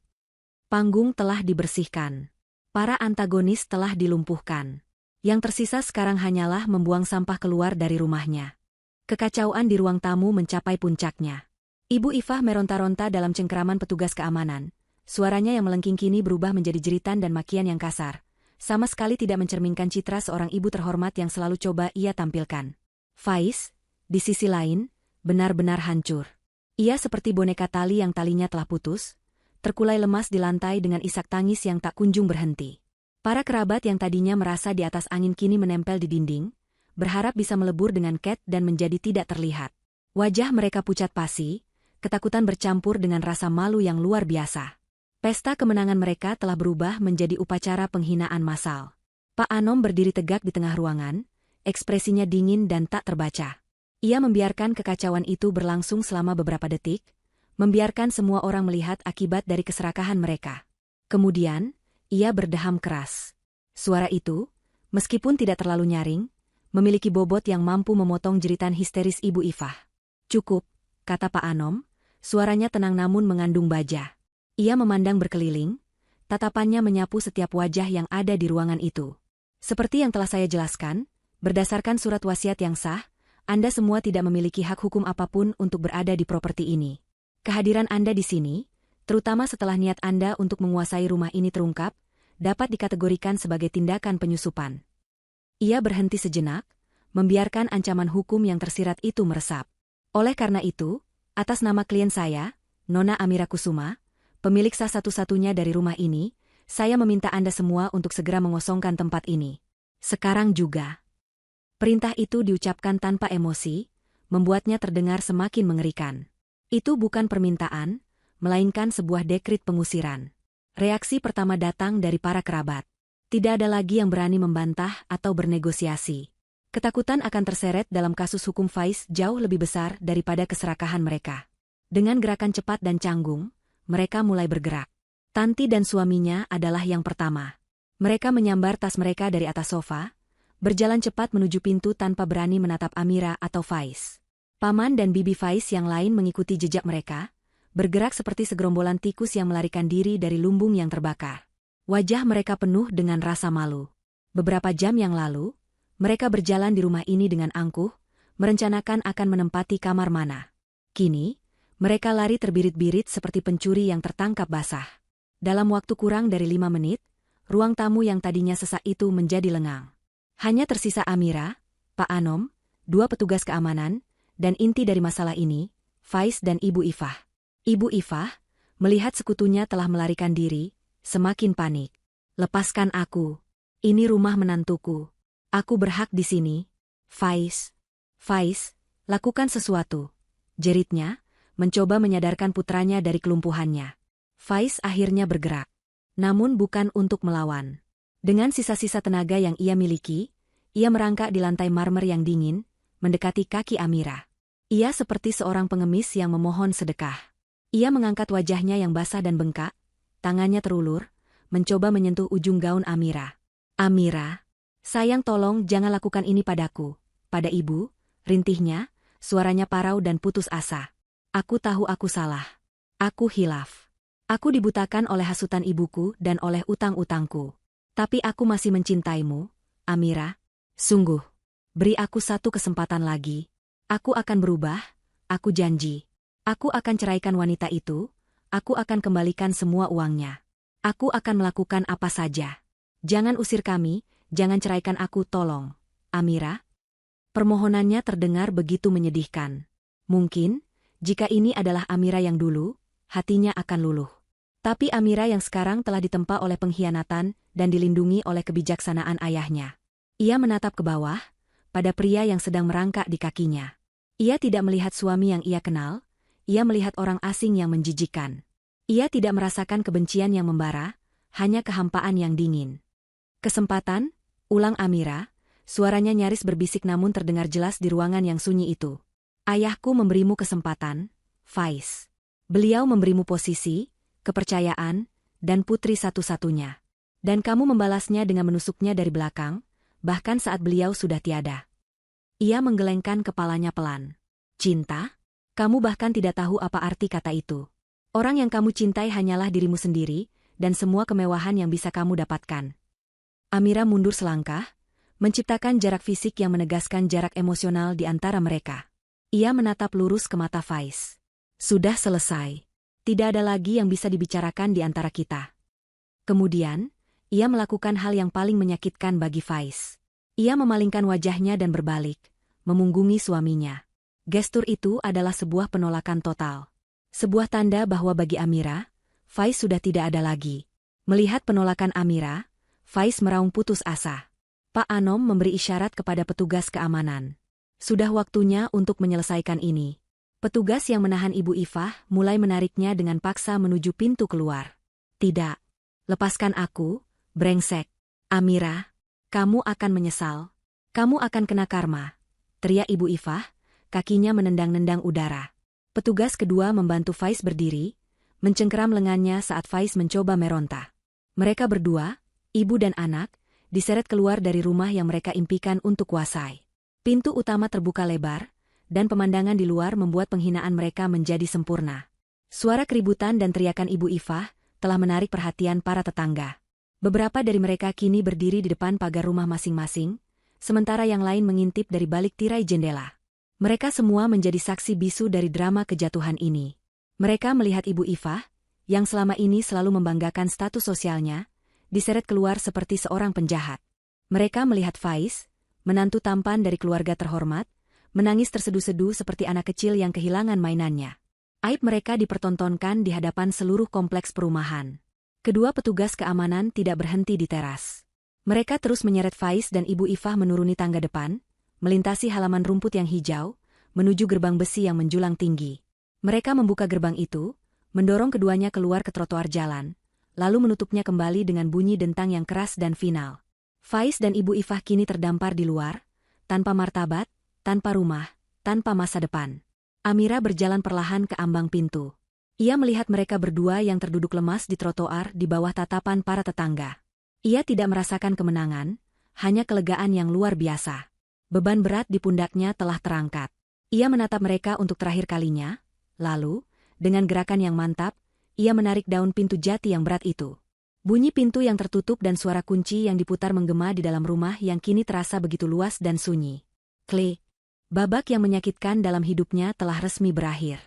Speaker 1: Panggung telah dibersihkan. Para antagonis telah dilumpuhkan. Yang tersisa sekarang hanyalah membuang sampah keluar dari rumahnya. Kekacauan di ruang tamu mencapai puncaknya. Ibu Ifah meronta-ronta dalam cengkeraman petugas keamanan. Suaranya yang melengking kini berubah menjadi jeritan dan makian yang kasar. Sama sekali tidak mencerminkan citra seorang ibu terhormat yang selalu coba ia tampilkan. Faiz, di sisi lain, benar-benar hancur. Ia seperti boneka tali yang talinya telah putus, terkulai lemas di lantai dengan isak tangis yang tak kunjung berhenti. Para kerabat yang tadinya merasa di atas angin kini menempel di dinding, berharap bisa melebur dengan Cat dan menjadi tidak terlihat. Wajah mereka pucat pasi, ketakutan bercampur dengan rasa malu yang luar biasa. Pesta kemenangan mereka telah berubah menjadi upacara penghinaan massal. Pak Anom berdiri tegak di tengah ruangan, ekspresinya dingin dan tak terbaca. Ia membiarkan kekacauan itu berlangsung selama beberapa detik, membiarkan semua orang melihat akibat dari keserakahan mereka. Kemudian, ia berdeham keras. Suara itu, meskipun tidak terlalu nyaring, memiliki bobot yang mampu memotong jeritan histeris Ibu Ifah. "Cukup," kata Pak Anom, suaranya tenang namun mengandung baja. Ia memandang berkeliling, tatapannya menyapu setiap wajah yang ada di ruangan itu. "Seperti yang telah saya jelaskan, berdasarkan surat wasiat yang sah, Anda semua tidak memiliki hak hukum apapun untuk berada di properti ini. Kehadiran Anda di sini, terutama setelah niat Anda untuk menguasai rumah ini terungkap, dapat dikategorikan sebagai tindakan penyusupan." Ia berhenti sejenak, membiarkan ancaman hukum yang tersirat itu meresap. "Oleh karena itu, atas nama klien saya, Nona Amira Kusuma, pemilik sah satu-satunya dari rumah ini, saya meminta Anda semua untuk segera mengosongkan tempat ini. Sekarang juga." Perintah itu diucapkan tanpa emosi, membuatnya terdengar semakin mengerikan. Itu bukan permintaan, melainkan sebuah dekrit pengusiran. Reaksi pertama datang dari para kerabat. Tidak ada lagi yang berani membantah atau bernegosiasi. Ketakutan akan terseret dalam kasus hukum Faiz jauh lebih besar daripada keserakahan mereka. Dengan gerakan cepat dan canggung, mereka mulai bergerak. Tanti dan suaminya adalah yang pertama. Mereka menyambar tas mereka dari atas sofa, berjalan cepat menuju pintu tanpa berani menatap Amira atau Faiz. Paman dan bibi Faiz yang lain mengikuti jejak mereka, bergerak seperti segerombolan tikus yang melarikan diri dari lumbung yang terbakar. Wajah mereka penuh dengan rasa malu. Beberapa jam yang lalu, mereka berjalan di rumah ini dengan angkuh, merencanakan akan menempati kamar mana. Kini, mereka lari terbirit-birit seperti pencuri yang tertangkap basah. Dalam waktu kurang dari 5 menit, ruang tamu yang tadinya sesak itu menjadi lengang. Hanya tersisa Amira, Pak Anom, 2 petugas keamanan, dan inti dari masalah ini, Faiz dan Ibu Ifah. Ibu Ifah, melihat sekutunya telah melarikan diri, semakin panik. "Lepaskan aku. Ini rumah menantuku. Aku berhak di sini." "Faiz, Faiz, lakukan sesuatu," jeritnya, mencoba menyadarkan putranya dari kelumpuhannya. Faiz akhirnya bergerak. Namun bukan untuk melawan. Dengan sisa-sisa tenaga yang ia miliki, ia merangkak di lantai marmer yang dingin, mendekati kaki Amira. Ia seperti seorang pengemis yang memohon sedekah. Ia mengangkat wajahnya yang basah dan bengkak, tangannya terulur, mencoba menyentuh ujung gaun Amira. "Amira, sayang tolong jangan lakukan ini padaku, pada ibu," rintihnya, suaranya parau dan putus asa. "Aku tahu aku salah. Aku hilaf. Aku dibutakan oleh hasutan ibuku dan oleh utang-utangku. Tapi aku masih mencintaimu, Amira. Sungguh. Beri aku satu kesempatan lagi. Aku akan berubah, aku janji. Aku akan ceraikan wanita itu, aku akan kembalikan semua uangnya. Aku akan melakukan apa saja. Jangan usir kami, jangan ceraikan aku tolong, Amira." Permohonannya terdengar begitu menyedihkan. Mungkin, jika ini adalah Amira yang dulu, hatinya akan luluh. Tapi Amira yang sekarang telah ditempa oleh pengkhianatan dan dilindungi oleh kebijaksanaan ayahnya. Ia menatap ke bawah, pada pria yang sedang merangkak di kakinya. Ia tidak melihat suami yang ia kenal, ia melihat orang asing yang menjijikan. Ia tidak merasakan kebencian yang membara, hanya kehampaan yang dingin. "Kesempatan?" ulang Amira, suaranya nyaris berbisik namun terdengar jelas di ruangan yang sunyi itu. "Ayahku memberimu kesempatan, Faiz. Beliau memberimu posisi, kepercayaan, dan putri satu-satunya. Dan kamu membalasnya dengan menusuknya dari belakang, bahkan saat beliau sudah tiada." Ia menggelengkan kepalanya pelan. "Cinta? Kamu bahkan tidak tahu apa arti kata itu. Orang yang kamu cintai hanyalah dirimu sendiri, dan semua kemewahan yang bisa kamu dapatkan." Amira mundur selangkah, menciptakan jarak fisik yang menegaskan jarak emosional di antara mereka. Ia menatap lurus ke mata Faiz. "Sudah selesai. Tidak ada lagi yang bisa dibicarakan di antara kita." Kemudian, ia melakukan hal yang paling menyakitkan bagi Faiz. Ia memalingkan wajahnya dan berbalik, memunggungi suaminya. Gestur itu adalah sebuah penolakan total. Sebuah tanda bahwa bagi Amira, Faiz sudah tidak ada lagi. Melihat penolakan Amira, Faiz meraung putus asa. Pak Anom memberi isyarat kepada petugas keamanan. Sudah waktunya untuk menyelesaikan ini. Petugas yang menahan Ibu Ifah mulai menariknya dengan paksa menuju pintu keluar. "Tidak. Lepaskan aku, brengsek. Amira, kamu akan menyesal. Kamu akan kena karma," teriak Ibu Ifah, kakinya menendang-nendang udara. Petugas kedua membantu Faiz berdiri, mencengkeram lengannya saat Faiz mencoba meronta. Mereka berdua, ibu dan anak, diseret keluar dari rumah yang mereka impikan untuk kuasai. Pintu utama terbuka lebar, dan pemandangan di luar membuat penghinaan mereka menjadi sempurna. Suara keributan dan teriakan Ibu Ifah telah menarik perhatian para tetangga. Beberapa dari mereka kini berdiri di depan pagar rumah masing-masing, sementara yang lain mengintip dari balik tirai jendela. Mereka semua menjadi saksi bisu dari drama kejatuhan ini. Mereka melihat Ibu Ifah, yang selama ini selalu membanggakan status sosialnya, diseret keluar seperti seorang penjahat. Mereka melihat Faiz, menantu tampan dari keluarga terhormat, menangis terseduh-seduh seperti anak kecil yang kehilangan mainannya. Aib mereka dipertontonkan di hadapan seluruh kompleks perumahan. Kedua petugas keamanan tidak berhenti di teras. Mereka terus menyeret Faiz dan Ibu Ifah menuruni tangga depan, melintasi halaman rumput yang hijau, menuju gerbang besi yang menjulang tinggi. Mereka membuka gerbang itu, mendorong keduanya keluar ke trotoar jalan, lalu menutupnya kembali dengan bunyi dentang yang keras dan final. Faiz dan Ibu Ifah kini terdampar di luar, tanpa martabat, tanpa rumah, tanpa masa depan. Amira berjalan perlahan ke ambang pintu. Ia melihat mereka berdua yang terduduk lemas di trotoar di bawah tatapan para tetangga. Ia tidak merasakan kemenangan, hanya kelegaan yang luar biasa. Beban berat di pundaknya telah terangkat. Ia menatap mereka untuk terakhir kalinya, lalu, dengan gerakan yang mantap, ia menarik daun pintu jati yang berat itu. Bunyi pintu yang tertutup dan suara kunci yang diputar menggema di dalam rumah yang kini terasa begitu luas dan sunyi. Klik. Babak yang menyakitkan dalam hidupnya telah resmi berakhir.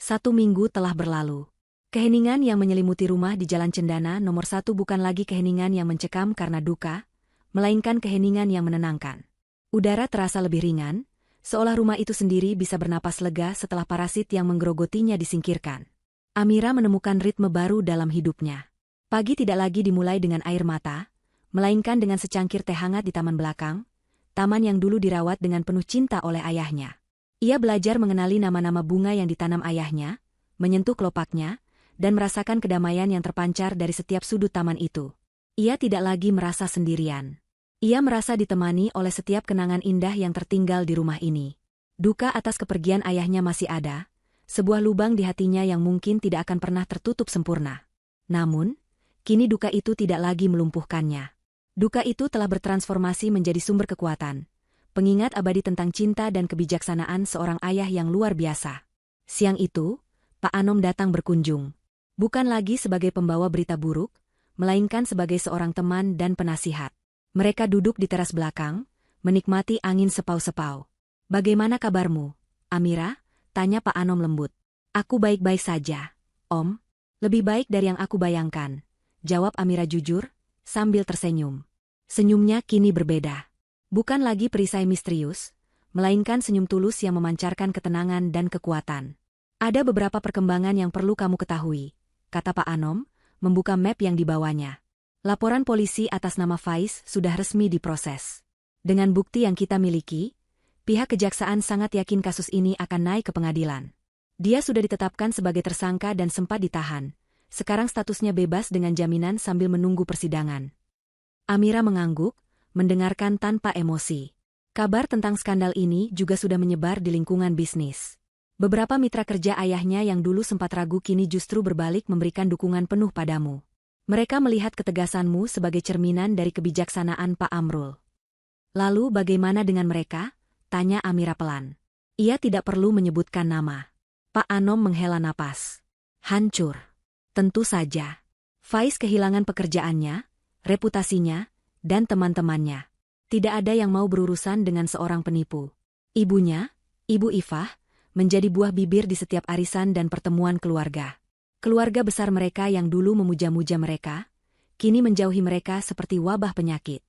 Speaker 1: 1 minggu telah berlalu. Keheningan yang menyelimuti rumah di Jalan Cendana nomor 1 bukan lagi keheningan yang mencekam karena duka, melainkan keheningan yang menenangkan. Udara terasa lebih ringan, seolah rumah itu sendiri bisa bernapas lega setelah parasit yang menggerogotinya disingkirkan. Amira menemukan ritme baru dalam hidupnya. Pagi tidak lagi dimulai dengan air mata, melainkan dengan secangkir teh hangat di taman belakang, taman yang dulu dirawat dengan penuh cinta oleh ayahnya. Ia belajar mengenali nama-nama bunga yang ditanam ayahnya, menyentuh kelopaknya, dan merasakan kedamaian yang terpancar dari setiap sudut taman itu. Ia tidak lagi merasa sendirian. Ia merasa ditemani oleh setiap kenangan indah yang tertinggal di rumah ini. Duka atas kepergian ayahnya masih ada, sebuah lubang di hatinya yang mungkin tidak akan pernah tertutup sempurna. Namun, kini duka itu tidak lagi melumpuhkannya. Duka itu telah bertransformasi menjadi sumber kekuatan, pengingat abadi tentang cinta dan kebijaksanaan seorang ayah yang luar biasa. Siang itu, Pak Anom datang berkunjung. Bukan lagi sebagai pembawa berita buruk, melainkan sebagai seorang teman dan penasihat. Mereka duduk di teras belakang, menikmati angin sepau-sepau. "Bagaimana kabarmu, Amira?" tanya Pak Anom lembut. "Aku baik-baik saja, Om. Lebih baik dari yang aku bayangkan," jawab Amira jujur, sambil tersenyum. Senyumnya kini berbeda. Bukan lagi perisai misterius, melainkan senyum tulus yang memancarkan ketenangan dan kekuatan. "Ada beberapa perkembangan yang perlu kamu ketahui," kata Pak Anom, membuka map yang dibawanya. "Laporan polisi atas nama Faiz sudah resmi diproses. Dengan bukti yang kita miliki, pihak kejaksaan sangat yakin kasus ini akan naik ke pengadilan. Dia sudah ditetapkan sebagai tersangka dan sempat ditahan. Sekarang statusnya bebas dengan jaminan sambil menunggu persidangan." Amira mengangguk, mendengarkan tanpa emosi. Kabar tentang skandal ini juga sudah menyebar di lingkungan bisnis. Beberapa mitra kerja ayahnya yang dulu sempat ragu kini justru berbalik memberikan dukungan penuh padamu. Mereka melihat ketegasanmu sebagai cerminan dari kebijaksanaan Pak Amrul. "Lalu bagaimana dengan mereka?" tanya Amira pelan. Ia tidak perlu menyebutkan nama. Pak Anom menghela napas. "Hancur. Tentu saja. Faiz kehilangan pekerjaannya, reputasinya, dan teman-temannya. Tidak ada yang mau berurusan dengan seorang penipu. Ibunya, Ibu Ifah, menjadi buah bibir di setiap arisan dan pertemuan keluarga. Keluarga besar mereka yang dulu memuja-muja mereka, kini menjauhi mereka seperti wabah penyakit.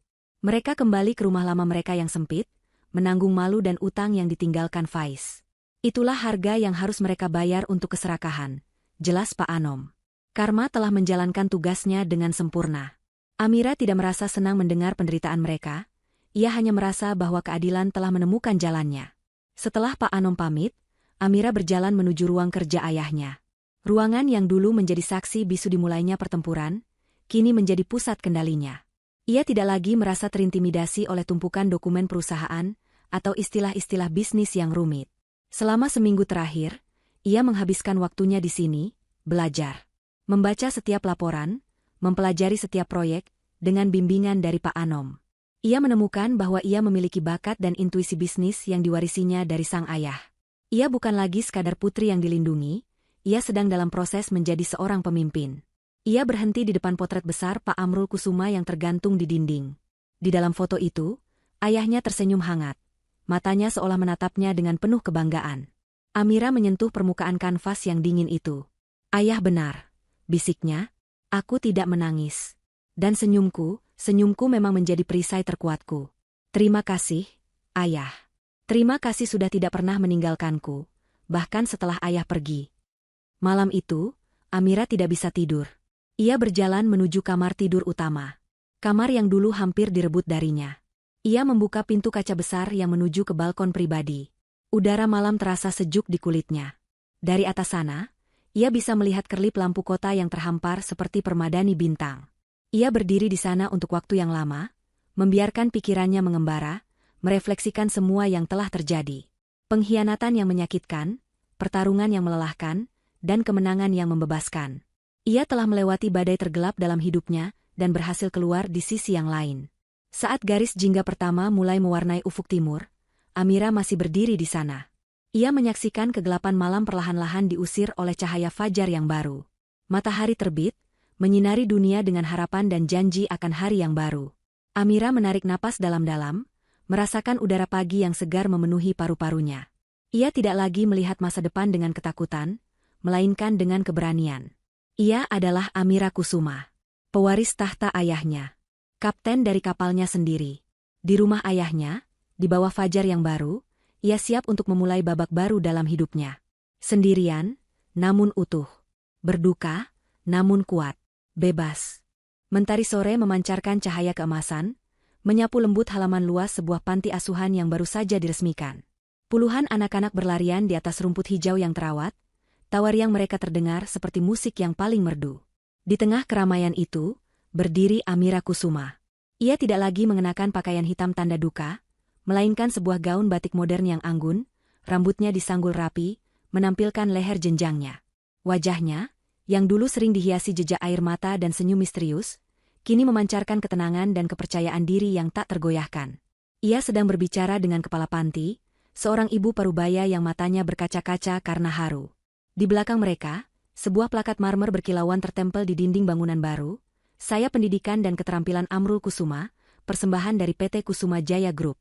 Speaker 1: Mereka kembali ke rumah lama mereka yang sempit, menanggung malu dan utang yang ditinggalkan Faiz. Itulah harga yang harus mereka bayar untuk keserakahan," jelas Pak Anom. "Karma telah menjalankan tugasnya dengan sempurna." Amira tidak merasa senang mendengar penderitaan mereka, ia hanya merasa bahwa keadilan telah menemukan jalannya. Setelah Pak Anom pamit, Amira berjalan menuju ruang kerja ayahnya. Ruangan yang dulu menjadi saksi bisu dimulainya pertempuran, kini menjadi pusat kendalinya. Ia tidak lagi merasa terintimidasi oleh tumpukan dokumen perusahaan atau istilah-istilah bisnis yang rumit. Selama seminggu terakhir, ia menghabiskan waktunya di sini, belajar. Membaca setiap laporan, mempelajari setiap proyek, dengan bimbingan dari Pak Anom. Ia menemukan bahwa ia memiliki bakat dan intuisi bisnis yang diwarisinya dari sang ayah. Ia bukan lagi sekadar putri yang dilindungi, ia sedang dalam proses menjadi seorang pemimpin. Ia berhenti di depan potret besar Pak Amrul Kusuma yang tergantung di dinding. Di dalam foto itu, ayahnya tersenyum hangat. Matanya seolah menatapnya dengan penuh kebanggaan. Amira menyentuh permukaan kanvas yang dingin itu. "Ayah benar," bisiknya. "Aku tidak menangis. Dan senyumku memang menjadi perisai terkuatku. Terima kasih, Ayah. Terima kasih sudah tidak pernah meninggalkanku, bahkan setelah ayah pergi." Malam itu, Amira tidak bisa tidur. Ia berjalan menuju kamar tidur utama. Kamar yang dulu hampir direbut darinya. Ia membuka pintu kaca besar yang menuju ke balkon pribadi. Udara malam terasa sejuk di kulitnya. Dari atas sana, ia bisa melihat kerlip lampu kota yang terhampar seperti permadani bintang. Ia berdiri di sana untuk waktu yang lama, membiarkan pikirannya mengembara, merefleksikan semua yang telah terjadi. Pengkhianatan yang menyakitkan, pertarungan yang melelahkan, dan kemenangan yang membebaskan. Ia telah melewati badai tergelap dalam hidupnya dan berhasil keluar di sisi yang lain. Saat garis jingga pertama mulai mewarnai ufuk timur, Amira masih berdiri di sana. Ia menyaksikan kegelapan malam perlahan-lahan diusir oleh cahaya fajar yang baru. Matahari terbit, menyinari dunia dengan harapan dan janji akan hari yang baru. Amira menarik napas dalam-dalam, merasakan udara pagi yang segar memenuhi paru-parunya. Ia tidak lagi melihat masa depan dengan ketakutan, melainkan dengan keberanian. Ia adalah Amira Kusuma, pewaris tahta ayahnya, kapten dari kapalnya sendiri. Di rumah ayahnya, di bawah fajar yang baru, ia siap untuk memulai babak baru dalam hidupnya. Sendirian, namun utuh. Berduka, namun kuat. Bebas. Mentari sore memancarkan cahaya keemasan, menyapu lembut halaman luas sebuah panti asuhan yang baru saja diresmikan. Puluhan anak-anak berlarian di atas rumput hijau yang terawat, tawa riang mereka terdengar seperti musik yang paling merdu. Di tengah keramaian itu, berdiri Amira Kusuma. Ia tidak lagi mengenakan pakaian hitam tanda duka, melainkan sebuah gaun batik modern yang anggun, rambutnya disanggul rapi, menampilkan leher jenjangnya. Wajahnya, yang dulu sering dihiasi jejak air mata dan senyum misterius, kini memancarkan ketenangan dan kepercayaan diri yang tak tergoyahkan. Ia sedang berbicara dengan kepala panti, seorang ibu parubaya yang matanya berkaca-kaca karena haru. Di belakang mereka, sebuah plakat marmer berkilauan tertempel di dinding bangunan baru, "Saya Pendidikan dan Keterampilan Amrul Kusuma, persembahan dari PT Kusuma Jaya Group."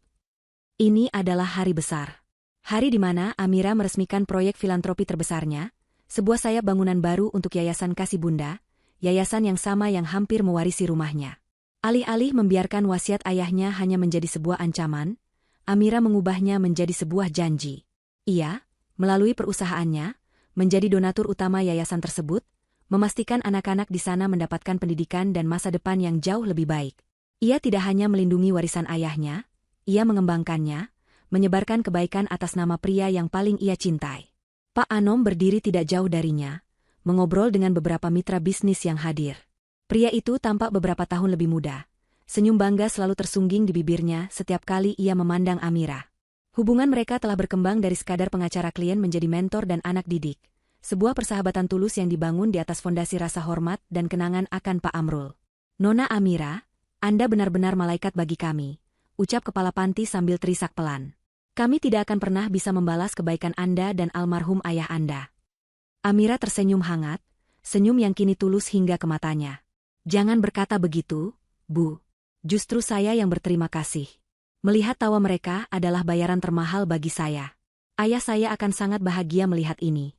Speaker 1: Ini adalah hari besar. Hari di mana Amira meresmikan proyek filantropi terbesarnya, sebuah sayap bangunan baru untuk Yayasan Kasih Bunda, yayasan yang sama yang hampir mewarisi rumahnya. Alih-alih membiarkan wasiat ayahnya hanya menjadi sebuah ancaman, Amira mengubahnya menjadi sebuah janji. Ia, melalui perusahaannya, menjadi donatur utama yayasan tersebut, memastikan anak-anak di sana mendapatkan pendidikan dan masa depan yang jauh lebih baik. Ia tidak hanya melindungi warisan ayahnya, ia mengembangkannya, menyebarkan kebaikan atas nama pria yang paling ia cintai. Pak Anom berdiri tidak jauh darinya, mengobrol dengan beberapa mitra bisnis yang hadir. Pria itu tampak beberapa tahun lebih muda. Senyum bangga selalu tersungging di bibirnya setiap kali ia memandang Amira. Hubungan mereka telah berkembang dari sekadar pengacara klien menjadi mentor dan anak didik. Sebuah persahabatan tulus yang dibangun di atas fondasi rasa hormat dan kenangan akan Pak Amrul. "Nona Amira, Anda benar-benar malaikat bagi kami," ucap kepala panti sambil terisak pelan. "Kami tidak akan pernah bisa membalas kebaikan Anda dan almarhum ayah Anda." Amira tersenyum hangat, senyum yang kini tulus hingga ke matanya. "Jangan berkata begitu, Bu. Justru saya yang berterima kasih. Melihat tawa mereka adalah bayaran termahal bagi saya. Ayah saya akan sangat bahagia melihat ini."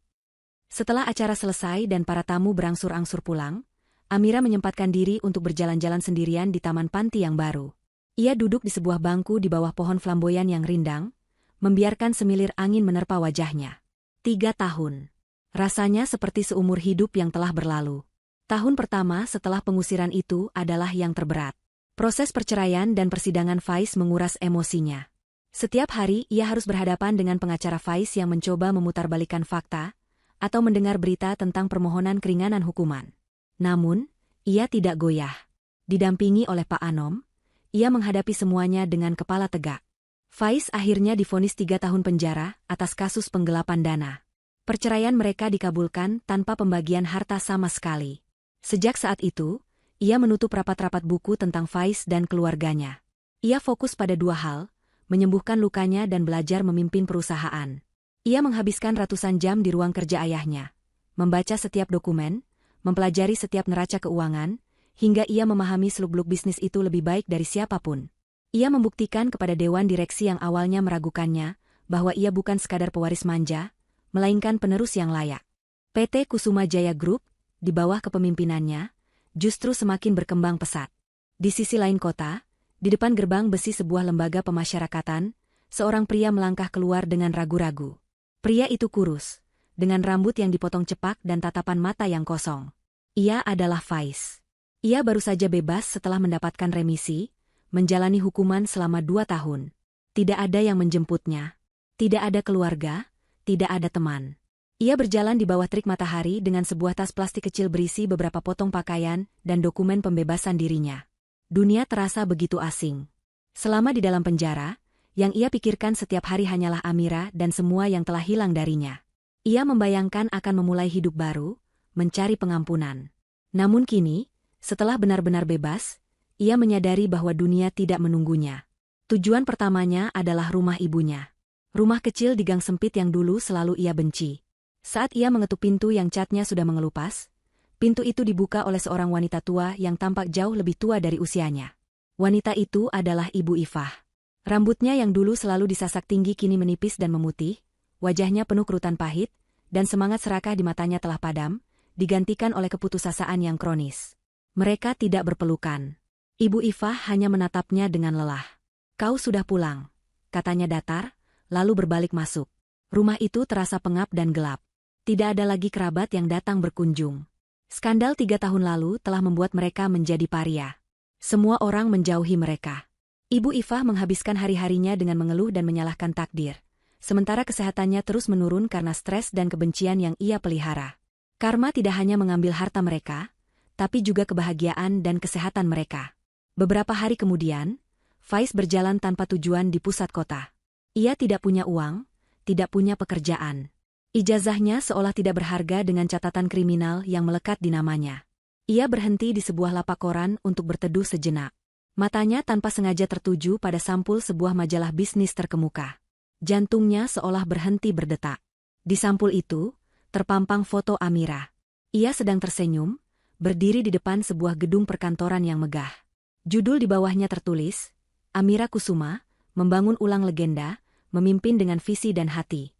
Speaker 1: Setelah acara selesai dan para tamu berangsur-angsur pulang, Amira menyempatkan diri untuk berjalan-jalan sendirian di taman panti yang baru. Ia duduk di sebuah bangku di bawah pohon flamboyan yang rindang, membiarkan semilir angin menerpa wajahnya. 3 tahun. Rasanya seperti seumur hidup yang telah berlalu. Tahun pertama setelah pengusiran itu adalah yang terberat. Proses perceraian dan persidangan Faiz menguras emosinya. Setiap hari ia harus berhadapan dengan pengacara Faiz yang mencoba memutarbalikkan fakta, atau mendengar berita tentang permohonan keringanan hukuman. Namun, ia tidak goyah. Didampingi oleh Pak Anom, ia menghadapi semuanya dengan kepala tegak. Faiz akhirnya divonis 3 tahun penjara atas kasus penggelapan dana. Perceraian mereka dikabulkan tanpa pembagian harta sama sekali. Sejak saat itu, Ia menutup rapat-rapat buku tentang Faiz dan keluarganya. Ia fokus pada dua hal, menyembuhkan lukanya dan belajar memimpin perusahaan. Ia menghabiskan ratusan jam di ruang kerja ayahnya, membaca setiap dokumen, mempelajari setiap neraca keuangan, hingga ia memahami seluk-beluk bisnis itu lebih baik dari siapapun. Ia membuktikan kepada dewan direksi yang awalnya meragukannya, bahwa ia bukan sekadar pewaris manja, melainkan penerus yang layak. PT Kusuma Jaya Group, di bawah kepemimpinannya, justru semakin berkembang pesat. Di sisi lain kota, di depan gerbang besi sebuah lembaga pemasyarakatan, seorang pria melangkah keluar dengan ragu-ragu. Pria itu kurus, dengan rambut yang dipotong cepak dan tatapan mata yang kosong. Ia adalah Faiz. Ia baru saja bebas setelah mendapatkan remisi, menjalani hukuman selama 2 tahun. Tidak ada yang menjemputnya. Tidak ada keluarga, tidak ada teman. Ia berjalan di bawah terik matahari dengan sebuah tas plastik kecil berisi beberapa potong pakaian dan dokumen pembebasan dirinya. Dunia terasa begitu asing. Selama di dalam penjara, yang ia pikirkan setiap hari hanyalah Amira dan semua yang telah hilang darinya. Ia membayangkan akan memulai hidup baru, mencari pengampunan. Namun kini, setelah benar-benar bebas, ia menyadari bahwa dunia tidak menunggunya. Tujuan pertamanya adalah rumah ibunya. Rumah kecil di gang sempit yang dulu selalu ia benci. Saat ia mengetuk pintu yang catnya sudah mengelupas, pintu itu dibuka oleh seorang wanita tua yang tampak jauh lebih tua dari usianya. Wanita itu adalah Ibu Ifah. Rambutnya yang dulu selalu disasak tinggi kini menipis dan memutih, wajahnya penuh kerutan pahit, dan semangat serakah di matanya telah padam, digantikan oleh keputusasaan yang kronis. Mereka tidak berpelukan. Ibu Ifah hanya menatapnya dengan lelah. "Kau sudah pulang," katanya datar, lalu berbalik masuk. Rumah itu terasa pengap dan gelap. Tidak ada lagi kerabat yang datang berkunjung. Skandal 3 tahun lalu telah membuat mereka menjadi paria. Semua orang menjauhi mereka. Ibu Ifah menghabiskan hari-harinya dengan mengeluh dan menyalahkan takdir. Sementara kesehatannya terus menurun karena stres dan kebencian yang ia pelihara. Karma tidak hanya mengambil harta mereka, tapi juga kebahagiaan dan kesehatan mereka. Beberapa hari kemudian, Faiz berjalan tanpa tujuan di pusat kota. Ia tidak punya uang, tidak punya pekerjaan. Ijazahnya seolah tidak berharga dengan catatan kriminal yang melekat di namanya. Ia berhenti di sebuah lapak koran untuk berteduh sejenak. Matanya tanpa sengaja tertuju pada sampul sebuah majalah bisnis terkemuka. Jantungnya seolah berhenti berdetak. Di sampul itu, terpampang foto Amira. Ia sedang tersenyum, berdiri di depan sebuah gedung perkantoran yang megah. Judul di bawahnya tertulis, Amira Kusuma, membangun ulang legenda, memimpin dengan visi dan hati.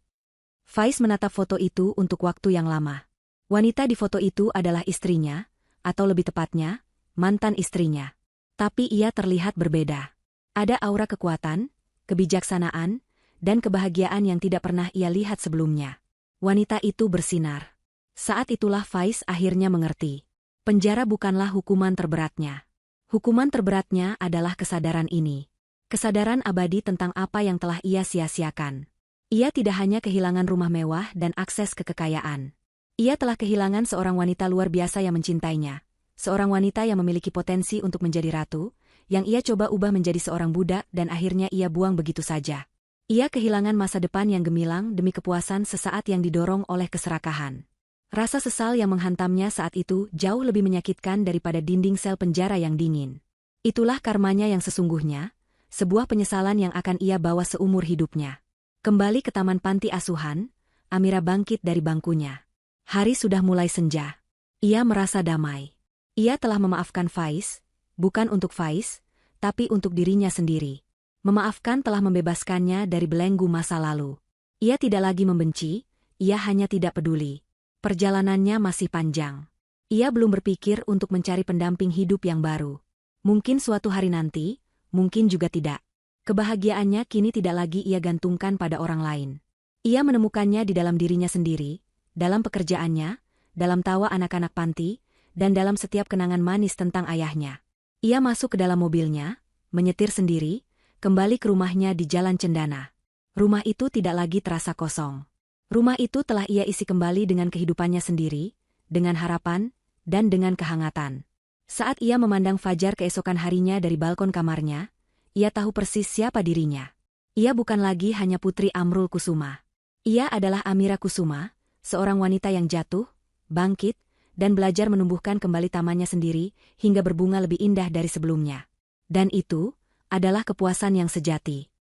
Speaker 1: Faiz menatap foto itu untuk waktu yang lama. Wanita di foto itu adalah istrinya, atau lebih tepatnya, mantan istrinya. Tapi ia terlihat berbeda. Ada aura kekuatan, kebijaksanaan, dan kebahagiaan yang tidak pernah ia lihat sebelumnya. Wanita itu bersinar. Saat itulah Faiz akhirnya mengerti. Penjara bukanlah hukuman terberatnya. Hukuman terberatnya adalah kesadaran ini. Kesadaran abadi tentang apa yang telah ia sia-siakan. Ia tidak hanya kehilangan rumah mewah dan akses ke kekayaan. Ia telah kehilangan seorang wanita luar biasa yang mencintainya. Seorang wanita yang memiliki potensi untuk menjadi ratu, yang ia coba ubah menjadi seorang budak dan akhirnya ia buang begitu saja. Ia kehilangan masa depan yang gemilang demi kepuasan sesaat yang didorong oleh keserakahan. Rasa sesal yang menghantamnya saat itu jauh lebih menyakitkan daripada dinding sel penjara yang dingin. Itulah karmanya yang sesungguhnya, sebuah penyesalan yang akan ia bawa seumur hidupnya. Kembali ke taman panti asuhan, Amira bangkit dari bangkunya. Hari sudah mulai senja. Ia merasa damai. Ia telah memaafkan Faiz, bukan untuk Faiz, tapi untuk dirinya sendiri. Memaafkan telah membebaskannya dari belenggu masa lalu. Ia tidak lagi membenci, ia hanya tidak peduli. Perjalanannya masih panjang. Ia belum berpikir untuk mencari pendamping hidup yang baru. Mungkin suatu hari nanti, mungkin juga tidak. Kebahagiaannya kini tidak lagi ia gantungkan pada orang lain. Ia menemukannya di dalam dirinya sendiri, dalam pekerjaannya, dalam tawa anak-anak panti, dan dalam setiap kenangan manis tentang ayahnya. Ia masuk ke dalam mobilnya, menyetir sendiri, kembali ke rumahnya di Jalan Cendana. Rumah itu tidak lagi terasa kosong. Rumah itu telah ia isi kembali dengan kehidupannya sendiri, dengan harapan, dan dengan kehangatan. Saat ia memandang fajar keesokan harinya dari balkon kamarnya, ia tahu persis siapa dirinya. Ia bukan lagi hanya putri Amrul Kusuma. Ia adalah Amira Kusuma, seorang wanita yang jatuh, bangkit, dan belajar menumbuhkan kembali tamannya sendiri hingga berbunga lebih indah dari sebelumnya. Dan itu adalah kepuasan yang sejati.